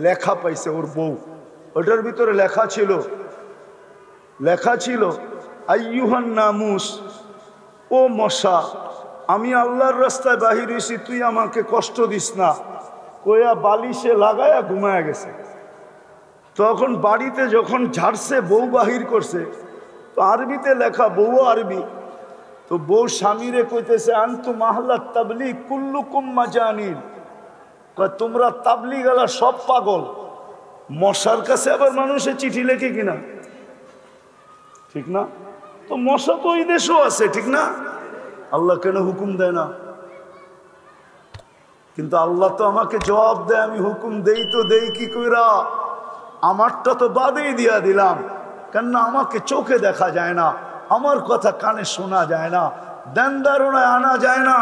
Speaker 1: লেখা পাইছে ওর বউ। ওটার ভিতরে লেখা ছিল আইয়ুহান নামুস, ও মশা, আমি আল্লাহর রাস্তায় বাহির হইছি, তুই আমাকে কষ্ট দিস না, কয়া বালিশে লাগায়া ঘুমায়া গেছে। তখন বাড়িতে যখন ঝাড়ছে, বউ বাহির করছে, তো আরবিতে লেখা, বউ আরবি। তো বউ স্বামীরে কইতেছে, আনতু মাহলা তাবলিগ কুল্লুকুম মাজানিন, তোমরা তাবলিগালা সব পাগল। মশার কাছে আবার মানুষে চিঠি লেখে কিনা? ঠিক না? তো মশা তো ওই দেশও আছে, ঠিক না? আল্লাহ কেন হুকুম দেয় না? কিন্তু আল্লাহ তো আমাকে জবাব দেয়, আমি হুকুম দেই তো দেই কি কইরা? আমারটা তো বাদেই দিয়া দিলাম, কেননা আমাকে চোখে দেখা যায় না, আমার কথা কানে শোনা যায় না, ধ্যান ধারণায় আনা যায় না,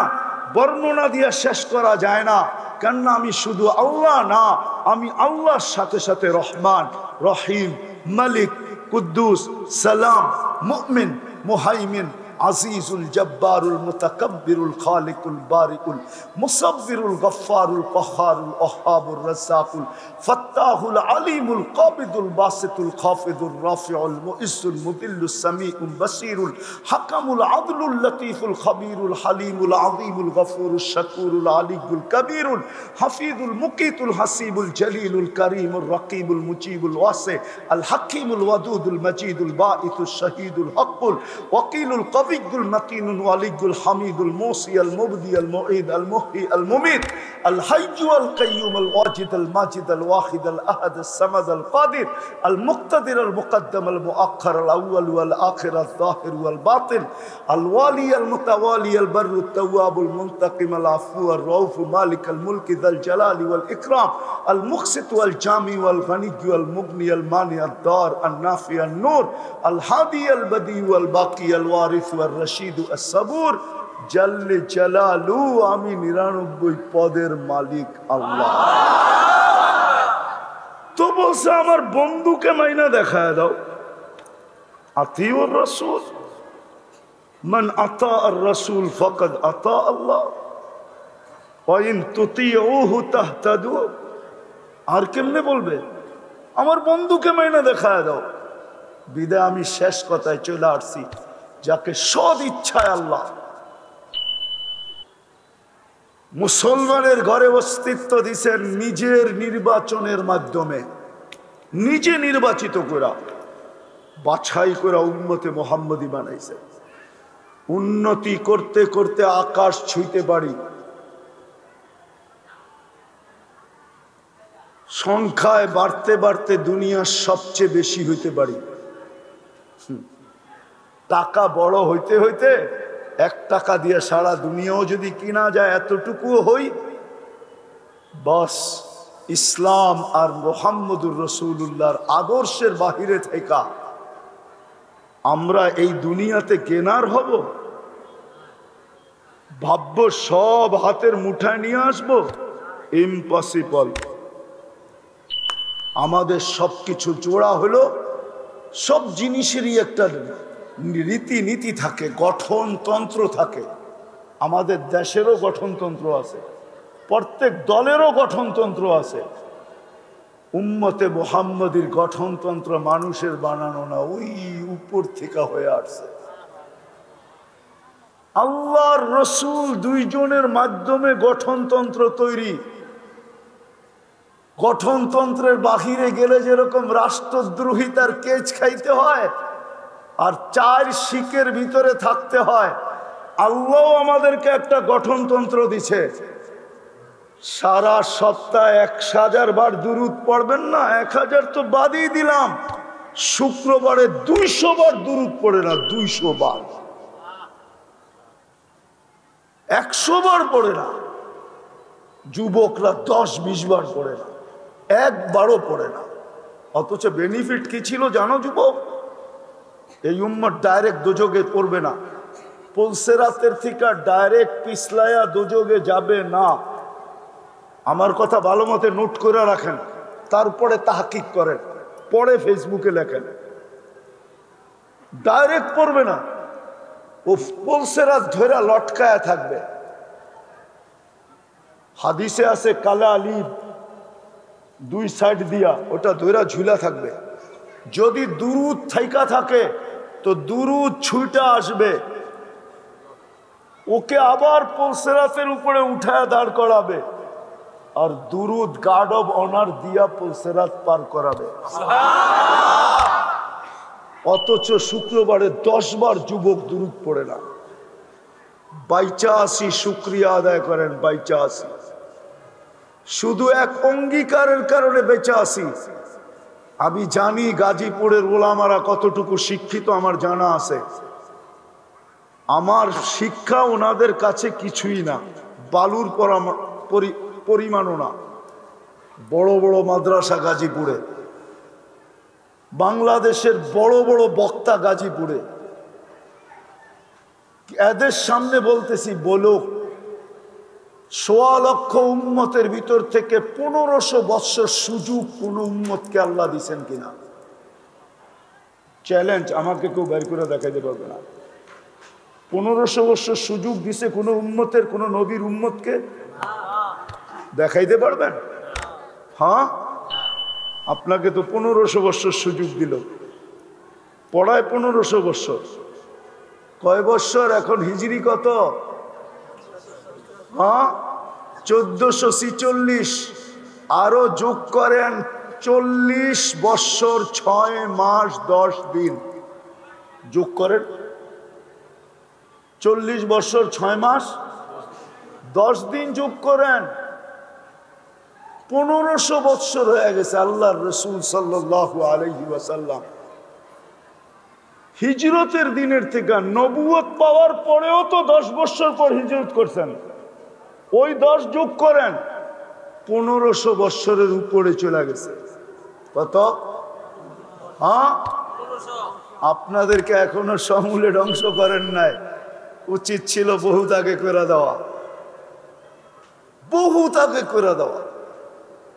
Speaker 1: বর্ণনা দিয়ে শেষ করা যায় না। কেননা আমি শুধু আল্লাহ না, আমি আল্লাহর সাথে সাথে রহমান, রহিম, মালিক, কুদ্দুস, সালাম, মুমিন, মুহাইমিন, আজিজুল জব্বারুল মুতাকাব্বিরুল খালিকুল বারিকুল মুসাব্বিরুল গফফারুল কহ্হারুল ওয়াহ্হাবুর রাজ্জাকুল ফাত্তাহুল আলিমুল কাবিদুল বাসিতুল খাফিদুর রাফিউল মুইজ্জুল মুদিল্লুস সামিউল বাসিরুল হাকামুল আদলুল লতীফুল খবীরুল হালিমুল আযীমুল গফুরুশ শাকুরুল আলিয়ুল কবীরুল হাফিজুল মুকিতুল হাসিবুল জলিলুল করিমুর রকিবুল মুজিবুল ওয়াসি আল হাকিমুল ওয়াদুদুল মজিদুল বাঈতুশ শহীদুল হকুল ওয়াকিলুল কবিগুল মতিনুল ওয়ালিগুল হামিদুল মুসি আল মুবদি আল মুঈদ আল মুহয়ি আল মুমিত আল হাইয়্যু আল কাইয়্যুম আল ওয়াজিদ আল মাজিদ আল ওয়াহিদ আল আহাদ আল সামাদ আল কাদির আল মুক্তাদির আল মুকদ্দম আল মুআক্খার আল আউয়াল ওয়াল আখির আল যাহির ওয়াল বাতিন আল ওয়ালি আল মুতাওয়ালি আল বাররু আত তাওয়াব আল মুনতাকিম আল আফু আর রাউফ মালিক আল মুলক যাল জালালি ওয়াল ইকরাম আল মুকসিত ওয়াল জামি ওয়াল গনি ওয়াল মুগনি আল মানি আদ দার আল নাফি আল নূর আল হাদি আল বদি ওয়াল বাকি আল ওয়ারিস ওয়াল রশিদ আস সাবুর জাল্লে জালালু। আমি 99 পদের মালিক আল্লাহ। তো বলছে আমার বন্ধুকে মাইনা দেখায় দাও। আতিউর রাসূল, মান আতা আর রাসূল ফাকাদ আতা আল্লাহ ওয়া ইন তুতিউহু তাহতাদু। আর কেমনে বলবে আমার বন্ধুকে মাইনা দেখায় দাও। বিদায় আমি শেষ কথায় চলে আসছি, যাকে সদ ইচ্ছায় আল্লাহ মুসলমানের ঘরে অস্তিত্ব দিছেন নিজের নির্বাচনের মাধ্যমে, নিজে নির্বাচিত করা, বাছাই করা উম্মতে মুহাম্মদী বানাইছে। উন্নতি করতে করতে আকাশ ছুঁইতে পারি, সংখ্যায় বাড়তে বাড়তে দুনিয়ার সবচেয়ে বেশি হইতে পারি। টাকা বড় হইতে হইতে 1 টাকা দিয়ে সারা দুনিয়াও যদি কিনা যায় এতটুকুও হই। বাস ইসলাম আর মুহাম্মদুর রাসূলুল্লাহর আদর্শের বাহিরে থেকে আমরা এই দুনিয়াতে কেনার হব? ভাবব সব হাতের মুঠায় নিয়ে আসবো? ইম্পসিবল। আমাদের সবকিছু জোড়া হলো, সব জিনিসেরই একটা রীতিনীতি থাকে, গঠনতন্ত্র থাকে। আমাদের দেশেরও গঠনতন্ত্র আছে, প্রত্যেক দলেরও গঠনতন্ত্র আছে। উম্মতে মুহাম্মদীর গঠনতন্ত্র মানুষের বানানো না, ওই উপর থেকে হয়ে আসছে। আল্লাহর রসুল 2 জনের মাধ্যমে গঠনতন্ত্র তৈরি। গঠনতন্ত্রের বাহিরে গেলে যেরকম রাষ্ট্রদ্রোহিতার কেচ খাইতে হয় আর 4 শিকের ভিতরে থাকতে হয়, আল্লাহ আমাদেরকে একটা গঠনতন্ত্র দিছে। সারা সপ্তাহে 1000 বার দুরূদ পড়বেন না, 1000 তো বাদই দিলাম, শুক্রবারে 200 বার দুরূদ পড়ে না, 200 বার, 100 বার পড়ে না। যুবকরা 10-20 বার পড়ে না, একবারও পড়ে না। অথচ বেনিফিট কি ছিল জানো যুবক? এই উম্মত ডাইরেক্ট দোজগে পড়বে না, পুলসেরাতের থেকে ডাইরেক্ট পিছলায়া দোজগে যাবে না। আমার কথা ভালো মতে নোট করে রাখেন, তারপরে তাহকিক করেন, পরে ফেসবুকে লেখেন। ডাইরেক্ট পড়বে না, ও পুলসেরাত ধরে লটকায়া থাকবে। হাদিসে আছে কালা আলিব 2 সাইড দিয়া ওটা ধরে ঝুলা থাকবে। যদি দুরুদ থাইকা থাকে তো দুরুদ ছুঁইটা আসবে, ওকে আবার পুলসেরাতের উপরে উঠায় দাঁড় করাবে, আর দুরুদ গার্ড অব অনার দিয়া পুলসেরাত পার করাবে। অথচ শুক্রবারে 10 বার যুবক দুরুদ পড়ে না। বাইচা আসি, শুক্রিয়া আদায় করেন, বাইচা আসি। শুধু এক অঙ্গীকারের কারণে বেঁচে আসি। আমি জানি গাজীপুরের ওলামারা কতটুকু শিক্ষিত, আমার জানা আছে। আমার শিক্ষা ওনাদের কাছে কিছুই না, বালুর পরিমাণও না। বড় বড় মাদ্রাসা গাজীপুরে, বাংলাদেশের বড় বড় বক্তা গাজীপুরে, এদের সামনে বলতেছি, বলো ১৬ লক্ষ উম্মতের ভিতর থেকে ১৫০০ বৎসর সুযোগ কোন উম্মতকে আল্লাহ দিচ্ছেন কিনা? চ্যালেঞ্জ, আমাকে কেউ বের করে দেখাইতে পারবে না। ১৫০০ বৎসর সুযোগ দিছে কোন উম্মতের, কোন নবীর উম্মতকে? দেখাইতে পারবেন? হ্যাঁ, আপনাকে তো ১৫০০ বৎসর সুযোগ দিল, পড়ায় ১৫০০ বৎসর। কয় বৎসর এখন? হিজরি কত? হ্যাঁ, ১৪৪৬। আরো যোগ করেন ৪০ বৎসর ৬ মাস ১০ দিন। যোগ করেন ৪০ বৎসর ৬ মাস ১০ দিন যোগ করেন, ১৫০০ বৎসর হয়ে গেছে। আল্লাহর রাসূল সাল্লাল্লাহু আলাইহি ওয়াসাল্লাম হিজরতের দিনের থেকে নবুয়ত পাওয়ার পরেও তো ১০ বৎসর পর হিজরত করছেন। ওই ১০ যোগ করেন, ১৫০০ বৎসরের উপরে চলে গেছে। কত? হ্যাঁ, আপনাদেরকে এখনো সমূলে ধ্বংস করেন নাই, উচিত ছিল বহুত আগে করে দেওয়া, বহুত আগে করে দেওয়া।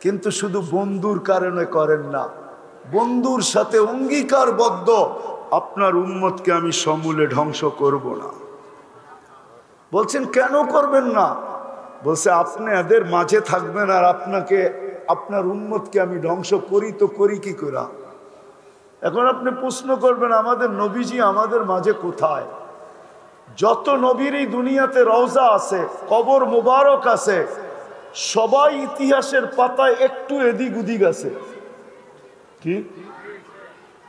Speaker 1: কিন্তু শুধু বন্ধুর কারণে করেন না, বন্ধুর সাথে অঙ্গীকারবদ্ধ, আপনার উম্মতকে আমি সমূলে ধ্বংস করব না। বলছেন কেন করবেন না? বলছে আপনি এদের মাঝে থাকবেন আর আপনাকে, আপনার উম্মতকে আমি ধ্বংস করি তো করি কি করে? এখন আপনি প্রশ্ন করবেন আমাদের নবীজি আমাদের মাঝে কোথায়? যত নবীর এই দুনিয়াতে রওজা আছে, কবর মুবারক আছে, সবাই ইতিহাসের পাতায় একটু এদিক উদিক আছে। কি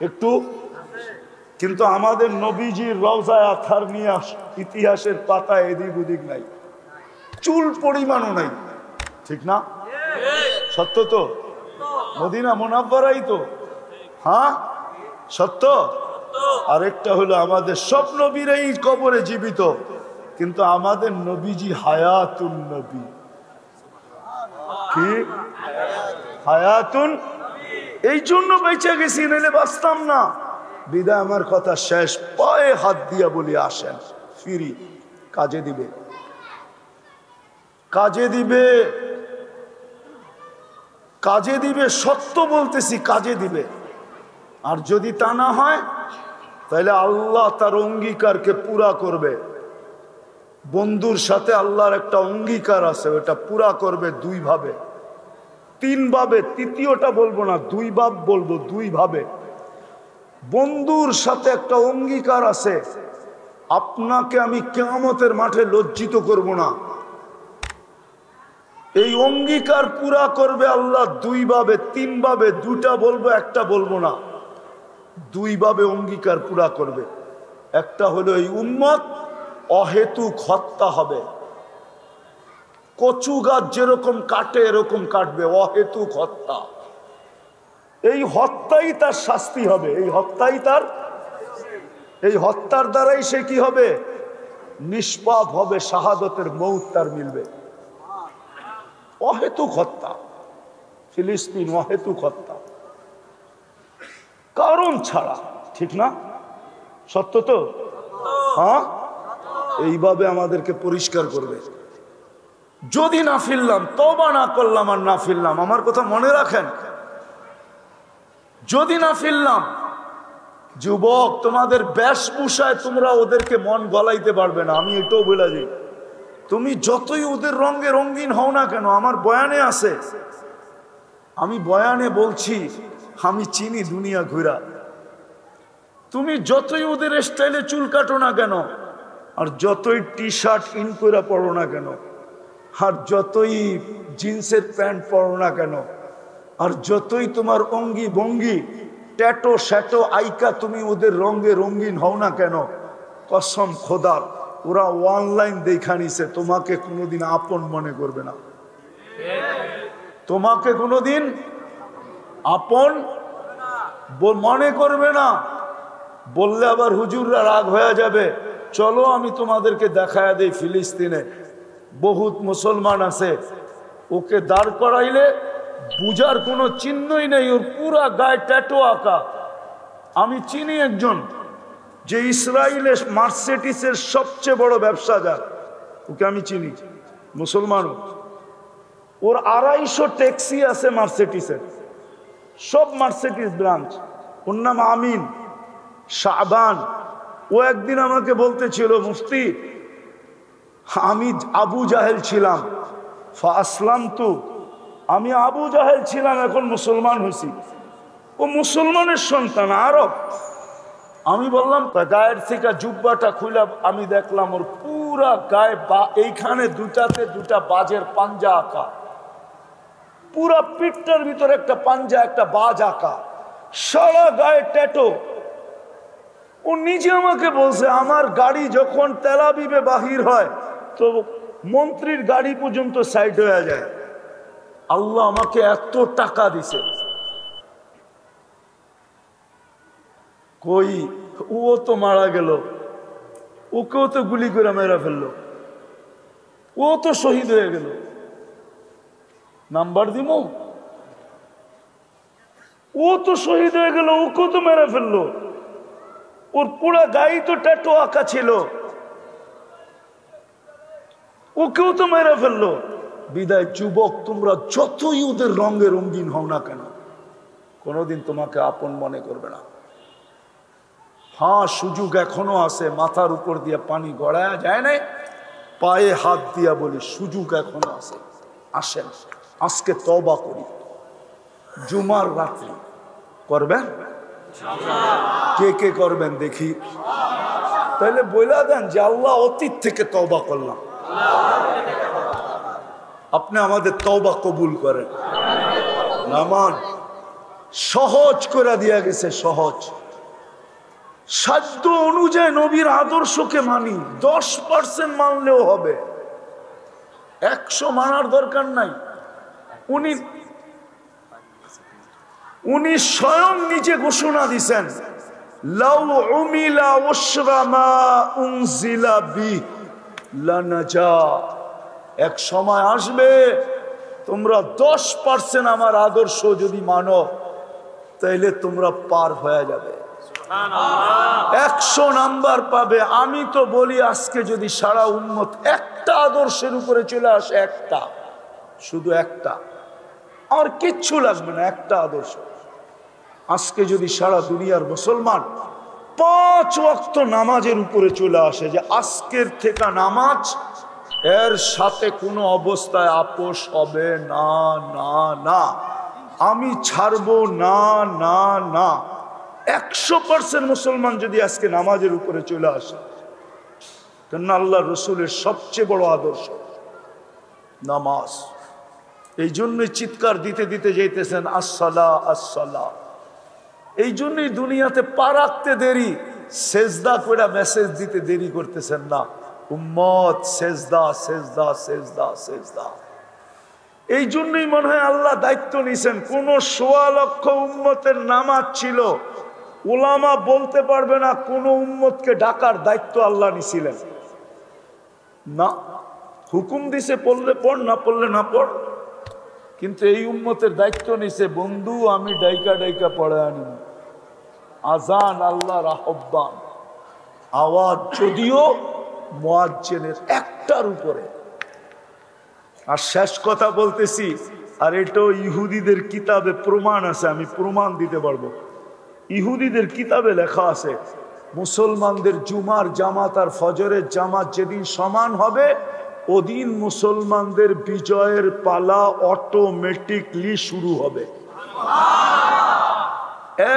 Speaker 1: একটু? কিন্তু আমাদের নবীজির রওজায় আথার নিয়ে ইতিহাসের পাতায় এদিক উদিক নাই, চুল পরিমাণও নাই। ঠিক না? সত্য তো? মদিনা মুনাব্বারাই তো। হ্যাঁ, সত্য। আরেকটা হলো আমাদের সব নবীরাই কবরে জীবিত, কিন্তু আমাদের নবীজি হায়াতুন নবী। কি হায়াতুন? এই জন্য বেঁচে গেছি, নাহলে বাঁচতাম না। বিদায় আমার কথা শেষ। পায়ে হাত দিয়া বলি আসেন, ফিরি, কাজে দিবে, কাজে দিবে, কাজে দিবে। সত্য বলতেছি, কাজে দিবে। আর যদি তা না হয় তাহলে আল্লাহ তার অঙ্গীকারকে পুরা করবে। বন্ধুর সাথে আল্লাহর একটা অঙ্গীকার আছে, ওটা পুরা করবে দুই ভাবে, তিন ভাবে। তৃতীয়টা বলবো না, দুই ভাব বলবো, দুই ভাবে। বন্ধুর সাথে একটা অঙ্গীকার আছে, আপনাকে আমি কিয়ামতের মাঠে লজ্জিত করব না। এই অঙ্গীকার পুরা করবে আল্লাহ দুই ভাবে, তিন ভাবে। দুইটা বলবো, একটা বলবো না। দুই ভাবে অঙ্গীকার পুরা করবে। একটা হলো এই উম্মত অহেতুক হত্যা হবে, কচু গাছ যেরকম কাটে এরকম কাটবে, অহেতুক হত্যা। এই হত্যাই তার শাস্তি হবে, এই হত্যাই তার, এই হত্যার দ্বারাই সে কি হবে? নিষ্পাপ হবে, শাহাদতের মৌত তার মিলবে। অহেতুক হত্যা, ফিলিস্তিন অহেতুক হত্যা, কারণ ছাড়া। ঠিক না? সত্য তো? হ্যাঁ, এইভাবে আমাদেরকে পরিষ্কার করবে। যদি না ফিরলাম, তওবা না করলাম আর না ফিরলাম, আমার কথা মনে রাখেন, যদি না ফিরলাম, যুবক তোমাদের বেশভূষায় তোমরা ওদেরকে মন গলাইতে পারবে না। আমি এটাও বলে দিই, তুমি যতই ওদের রঙে রঙিন হও না কেন, আমার বয়ানে আছে, আমি বয়ানে বলছি, আমি চিনি দুনিয়া ঘুরা। তুমি যতই ওদের স্টাইলে চুল কাটো না কেন, আর যতই টি শার্ট ইন করে পড়ো না কেন, আর যতই জিন্সের প্যান্ট পরো না কেন, আর যতই তোমার অঙ্গি ভঙ্গি ট্যাটো শ্যাটো আইকা তুমি ওদের রঙে রঙিন হও না কেন, কসম খোদার, ওরা অনলাইন দেখা নিছে, তোমাকে কোনোদিন আপন মনে করবে না। তোমাকে কোনোদিন আপন মনে করবে না। বললে আবার হুজুররা রাগ হয়ে যাবে। চলো আমি তোমাদেরকে দেখায়া দেই, ফিলিস্তিনে বহুত মুসলমান আছে, ওকে দাঁড় করাইলে বুঝার কোনো চিহ্নই নেই, ওর পুরা গায়ে ট্যাটু আঁকা। আমি চিনি একজন, যে ইসরায়েলে মার্সিডিসের সবচেয়ে বড় ব্যবসাদার, ওকে আমি চিনি, মুসলমানও। ওর 250 ট্যাক্সি আছে মার্সিডিসের, সব মার্সিডিস ব্রাঞ্চ। ওর নাম আমিন শাবান। ও একদিন আমাকে বলতেছিল, মুফতি আমি আবু জাহেল ছিলাম, ফাসলাম তু, আমি আবু জাহেল ছিলাম, এখন মুসলমান হয়েছি। ও মুসলমানের সন্তান, আরব। আমি বললাম, গায়ের থেকে জুব্বাটা খুলে আমি দেখলাম ওর পুরা গায়ে এইখানে দুটাতে দুটা বাজের পাঞ্জা আঁকা, পুরা পিঠটার ভিতরে একটা পাঞ্জা, একটা বাজ আঁকা, সারা গায়ে ট্যাটো। ও নিজে আমাকে বলছে, আমার গাড়ি যখন তেল আবিবে বাহির হয় তো মন্ত্রীর গাড়ি পর্যন্ত সাইড হয়ে যায়। আল্লাহ আমাকে এত টাকা দিছে। কই, ও তো মারা গেল, ওকেও তো গুলি করে মেরা ফেললো, ও তো শহীদ হয়ে গেল। নাম্বার দিব, ও তো শহীদ হয়ে গেল, ওকেও তো মেরে ফেললো। ওর পুরা গায়ে তো ট্যাটু আঁকা ছিল, ওকেও তো মেরে ফেললো। বিদায় যুবক, তোমরা যতই ওদের রঙে রঙিন হও না কেন, কোনোদিন তোমাকে আপন মনে করবে না। হ্যাঁ, সুযোগ এখনো আছে, মাথার উপর দিয়ে পানি গড়ায়া যায় নাই, পায়ে হাত দিয়া বলি সুযোগ এখনো আছে। আসেন আজকে তওবা করি। জুমার রাত্রি করবেন? কে কে করবেন দেখি? তাহলে বইলা দেন যে আল্লাহ অতীত থেকে তওবা করলাম, আপনি আমাদের তওবা কবুল করেন। নামান সহজ করে দিয়া গেছে, সহজ। সাধ্য অনুযায়ী নবীর আদর্শকে মানি, 10% মানলেও হবে, 100 মানার দরকার নাই। উনি স্বয়ং নিজে ঘোষণা দিছেন, লাউ উমিলা উশরা মা উনজিলা বি লানাজা। এক সময় আসবে তোমরা 10% আমার আদর্শ যদি মানো, তাইলে তোমরা পার হয়ে যাবে, 100 নাম্বার পাবে। আমি তো বলি আজকে যদি সারা উম্মত একটা আদর্শের উপরে চলে আসে, একটা, শুধু একটা, আর কিচ্ছু লাগবে না, একটা আদর্শ। আজকে যদি সারা দুনিয়ার মুসলমান 5 ওয়াক্ত নামাজের উপরে চলে আসে, যে আজকের থেকে নামাজ এর সাথে কোনো অবস্থায় আপোষ হবে না, না না, আমি ছাড়বো না, না না, 100% মুসলমান যদি আজকে নামাজের উপরে চলে আসে, কেন আল্লাহ রসুলের সবচেয়ে বড় আদর্শ নামাজ। এই জন্যই চিৎকার দিতে দিতে যাইতেছেন আসসালা আসসালা। এই জন্যই দুনিয়াতে পা রাখতে দেরি, সেজদা করে মেসেজ দিতে দেরি করতেছেন না, উম্মত সেজদা সেজদা সেজদা সেজদা। এই জন্যই মনে হয় আল্লাহ দায়িত্ব নিছেন। কোন 1.25 লক্ষ উম্মতের নামাজ ছিল, উলামা বলতে পারবে না কোন উম্মতকে ডাকার দায়িত্ব আল্লাহ নিছিলেন না। হুকুম দিছে পড়লে পড়, না পড়লে না পড়, কিন্তু এই উম্মতের দায়িত্ব নিছে, বন্ধু আমি ডাইকা ডাইকা পড়ে আনি। আজান আল্লাহর আহ্বান, আওয়াজ যদিও মুয়াজ্জিনের একটার উপরে। আর শেষ কথা বলতেছি, আর এটাও ইহুদিদের কিতাবে প্রমাণ আছে, আমি প্রমাণ দিতে পারবো। ইহুদিদের কিতাবে লেখা আছে, মুসলমানদের জুমার জামাত আর ফজরের জামাত যেদিন সমান হবে, ওদিন মুসলমানদের বিজয়ের পালা অটোমেটিকলি শুরু হবে।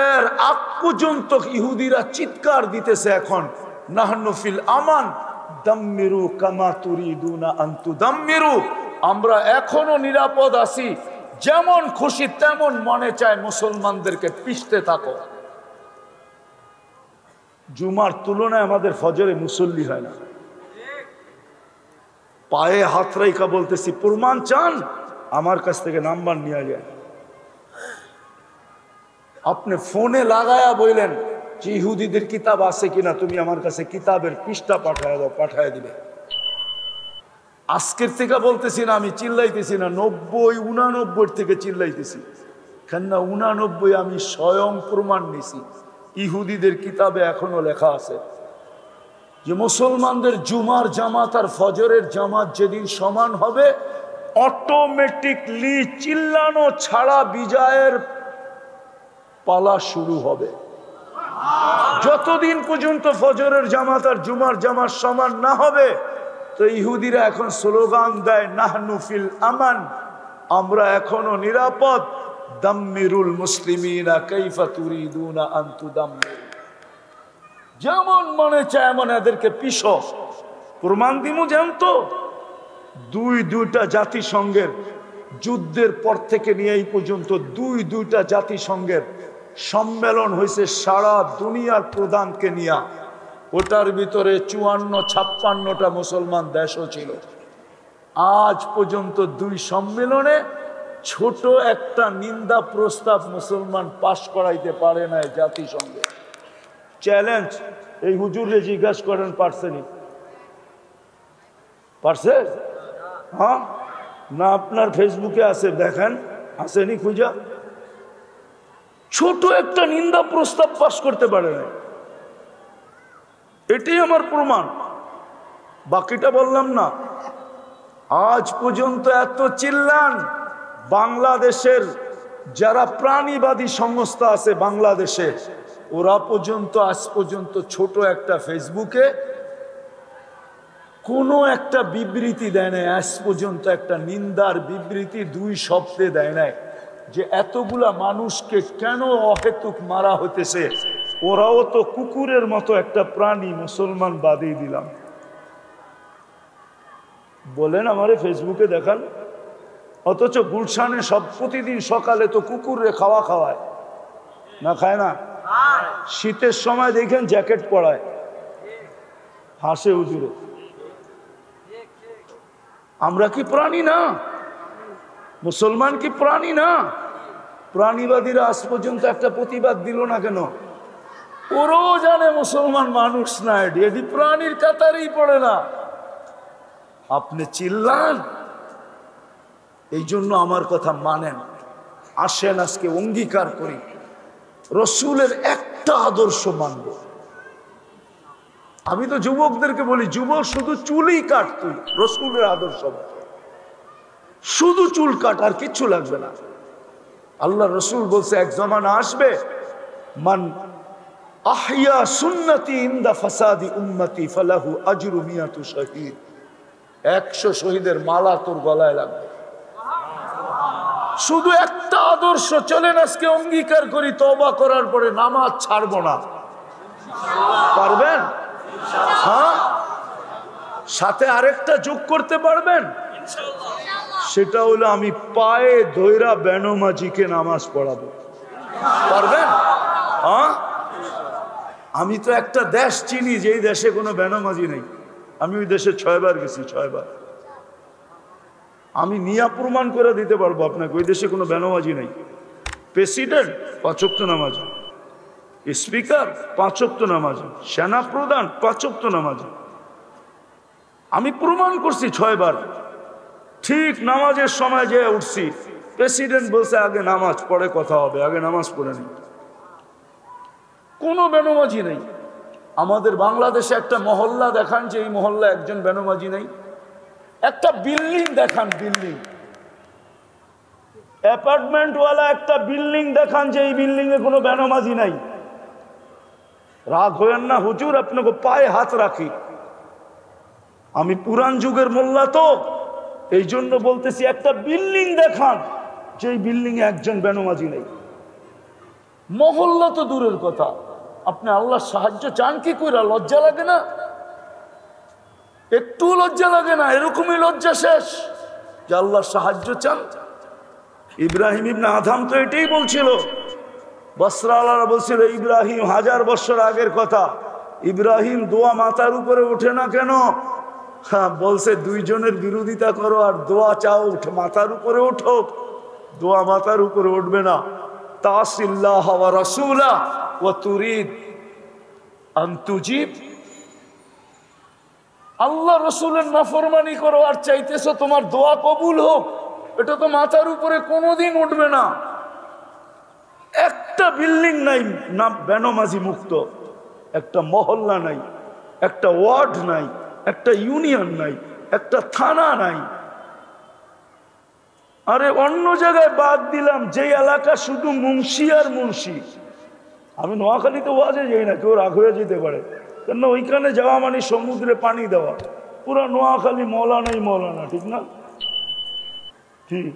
Speaker 1: এর আগ পর্যন্ত ইহুদিরা চিৎকার দিতেছে এখন, নাহনু ফিল আমান দাম্মিরু কামা তুরিদুনা আন তুদাম্মিরু। আমরা এখনো নিরাপদ আছি, যেমন খুশি তেমন মনে চায় মুসলমানদেরকে পিষতে থাকো। জুমার তুলনায় আমাদের ফজরে মুসল্লি হয় না। পায়ে হাত রাইখা বলতেছি, প্রমাণ চান আমার কাছ থেকে নাম্বার নিয়ে যায়। আপনি ফোনে লাগায়া বললেন যে ইহুদিদের কিতাব আছে কিনা, তুমি আমার কাছে কিতাবের পৃষ্ঠা পাঠায় দাও, পাঠায় দিবে। আজকের থেকে বলতেছি না, আমি চিল্লাইতেছি না, 90 89 থেকে চিল্লাইতেছি, কেননা 89 আমি স্বয়ং প্রমাণ নিছি। ইহুদিদের কিতাবে এখনো লেখা আছে যে মুসলমানদের জুমার জামাত আর ফজরের জামাত যেদিন সমান হবে, অটোমেটিকলি চিল্লানো ছাড়া বিজয়ের পালা শুরু হবে। যতদিন পর্যন্ত ফজরের জামাত আর জুমার জামাত সমান না হবে, তো ইহুদিরা এখন স্লোগান দেয় নাহনু ফিল আমান, আমরা এখনো নিরাপদ। দাম্মিরুল মুসলিমিনা কাইফা তুরিদুনা আন তুদাম্মিরু, যেমন মনে চায় এমন এদেরকে পিছো। প্রমাণ দিমু জানতো দুইটা জাতিসংঘের যুদ্ধের পর থেকে নিয়ে এই পর্যন্ত দুইটা জাতিসংঘের সম্মেলন হয়েছে সারা দুনিয়ার প্রধানকে নিয়ে। ওটার ভিতরে 54-56টা মুসলমান দেশও ছিল। আজ পর্যন্ত দুই সম্মেলনে ছোট একটা নিন্দা প্রস্তাব মুসলমান পাশ করাইতে পারে না জাতিসংঘে। চ্যালেঞ্জ, এই হুজুরে জিজ্ঞাসা করেন পারছেনি? পারছে? হ্যাঁ না, আপনার ফেসবুকে আছে, দেখেন আসেনি খুঁজা। ছোট একটা নিন্দা প্রস্তাব পাশ করতে পারে না। এটাই আমার প্রমাণ, বাকিটা বললাম না। আজ পর্যন্ত এত চিল্লান, বাংলাদেশের যারা প্রাণীবাদী সংস্থা আছে বাংলাদেশে, ওরা পর্যন্ত আজ পর্যন্ত ছোট একটা ফেসবুকে কোনো একটা বিবৃতি দেয় নাই। আজ পর্যন্ত একটা নিন্দার বিবৃতি 2 শব্দে দেয় নাই যে এতগুলা মানুষকে কেন অহেতুক মারা হইতেছে। ওরাও তো কুকুরের মতো একটা প্রাণী, মুসলমান বাদই দিলাম। বলেন আমারে ফেসবুকে দেখান। অথচ গুলশানে সব প্রতিদিন সকালে তো কুকুরে খাওয়ায় না, খায় না? শীতের সময় দেখেন জ্যাকেট পরায়, হাসে হুজুরে। আমরা কি প্রাণী না? মুসলমান কি প্রাণী না? প্রাণীবাদীরা আজ পর্যন্ত একটা প্রতিবাদ দিল না কেন? ওরাও জানে মুসলমান মানুষ না, এটি প্রাণীর কাতারেই পড়ে না। আপনি চিল্লান, এই জন্য আমার কথা মানেন। আসেন আজকে অঙ্গীকার করি রসুলের একটা আদর্শ মানব। আমি তো যুবকদেরকে বলি, যুবক শুধু চুলই কাট, তুই রসুলের আদর্শ শুধু চুল কাট, আর কিচ্ছু লাগবে না। আল্লাহ রসুল বলছে এক জমানা আসবে, মান আহইয়া সুন্নতি ইনদা ফাসাদি উম্মতি ফালাহু আজরু মিয়াতু শহীদ। 100 শহীদের মালা তোর গলায় লাগবে। শুধু একটা আদর্শ। চলেন আজকে অঙ্গীকার করি, তওবা করার পরে নামাজ ছাড়বো না। পারবেন? হ্যাঁ, সাথে আরেকটা যোগ করতে পারবেন? সেটা হলো আমি পায়ে ধইরা বেনমাজিকে নামাজ পড়াবো। পারবেন? হ্যাঁ, আমি তো একটা দেশ চিনি যেই দেশে কোনো বেনমাজি নেই। আমি ওই দেশে 6 বার গেছি, 6 বার। আমি নিয়া প্রমাণ করে দিতে পারবো আপনাকে, ওই দেশে কোনো বেনমাজি নেই। প্রেসিডেন্ট 5 ওয়াক্ত নামাজ, স্পিকার 5 ওয়াক্ত নামাজ, সেনা প্রধান 5 ওয়াক্ত নামাজ। আমি প্রমাণ করছি 6 বার। ঠিক নামাজের সময় যে উঠছি, প্রেসিডেন্ট বলছে আগে নামাজ পড়ে কথা হবে, আগে নামাজ পড়ে নি। কোনো বেনমাজি নেই। আমাদের বাংলাদেশে একটা মহল্লা দেখান যে এই মহল্লা একজন বেনমাজি নেই। একটা বিল্ডিং দেখান, বিল্ডিং অ্যাপার্টমেন্টওয়ালা একটা বিল্ডিং দেখান যে এই বিল্ডিং এ কোনো বেনমাজি নাই। রাগ হইয়েন না হুজুর, আপনাকে পায়ে হাত রাখি। আমি পুরান যুগের মোল্লা তো, এই জন্য বলতেছি একটা বিল্ডিং দেখান যে এই বিল্ডিং এ একজন বেনমাজি নেই। মহল্লা তো দূরের কথা, আপনি আল্লাহর সাহায্য চান কি কইরা? লজ্জা লাগে না? একটু লজ্জা লাগে না? এরকমই লজ্জা শেষ যে আল্লাহর সাহায্য চান। ইব্রাহিম ইবনে আদম তো এটাই বলছিল। বসরাওয়ালারা বলছিল ইব্রাহিম 1000 বছর আগের কথা, ইব্রাহিম দোয়া মাথার উপরে ওঠে না কেন? হ্যাঁ, বলছে 2 জনের বিরোধিতা করো আর দোয়া চাও মাথার উপরে ওঠো। দোয়া মাথার উপরে উঠবে না। তাসিল্লাহ ওয়া রাসূলা ওয়া তুরিদ আন তুজিব। আল্লাহ রসুলের নাফরমানি করো আর চাইতেছো তোমার দোয়া কবুল হোক, এটা তো মাথার উপরে কোনোদিন উঠবে না। একটা একটা বিল্ডিং নাই না বেনামাজি মুক্ত, একটা মহল্লা নাই, একটা ওয়ার্ড নাই, একটা ইউনিয়ন নাই, একটা থানা নাই। আরে অন্য জায়গায় বাদ দিলাম, যে এলাকা শুধু মুন্সি আর মুন্সি। আমি নোয়াখালীতে ওয়াজে যাই না, কেউ রাগ হয়ে যেতে পারে, কেন ওইখানে যাওয়া মানে সমুদ্রে পানি দেওয়া। পুরা নোয়াখালী মৌলানাই মৌলানা, ঠিক না? ঠিক,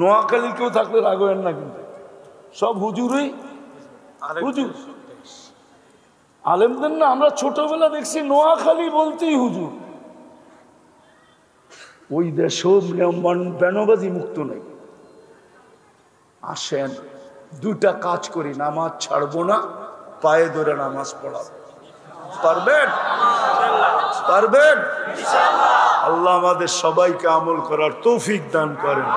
Speaker 1: নোয়াখালী কেউ থাকলে রাগ হবেন না, কিন্তু সব হুজুরই হুজুর। আলেমদের না আমরা ছোটবেলা দেখছি নোয়াখালী বলতেই হুজুর। ওই দেশও বেনামাজি মুক্ত নেই। আসেন দুটা কাজ করি, নামাজ ছাড়বো না, পায়ে ধরে নামাজ পড়াবো। পারবেন? পারবেন? আল্লাহ আমাদের সবাইকে আমল করার তৌফিক দান করেন।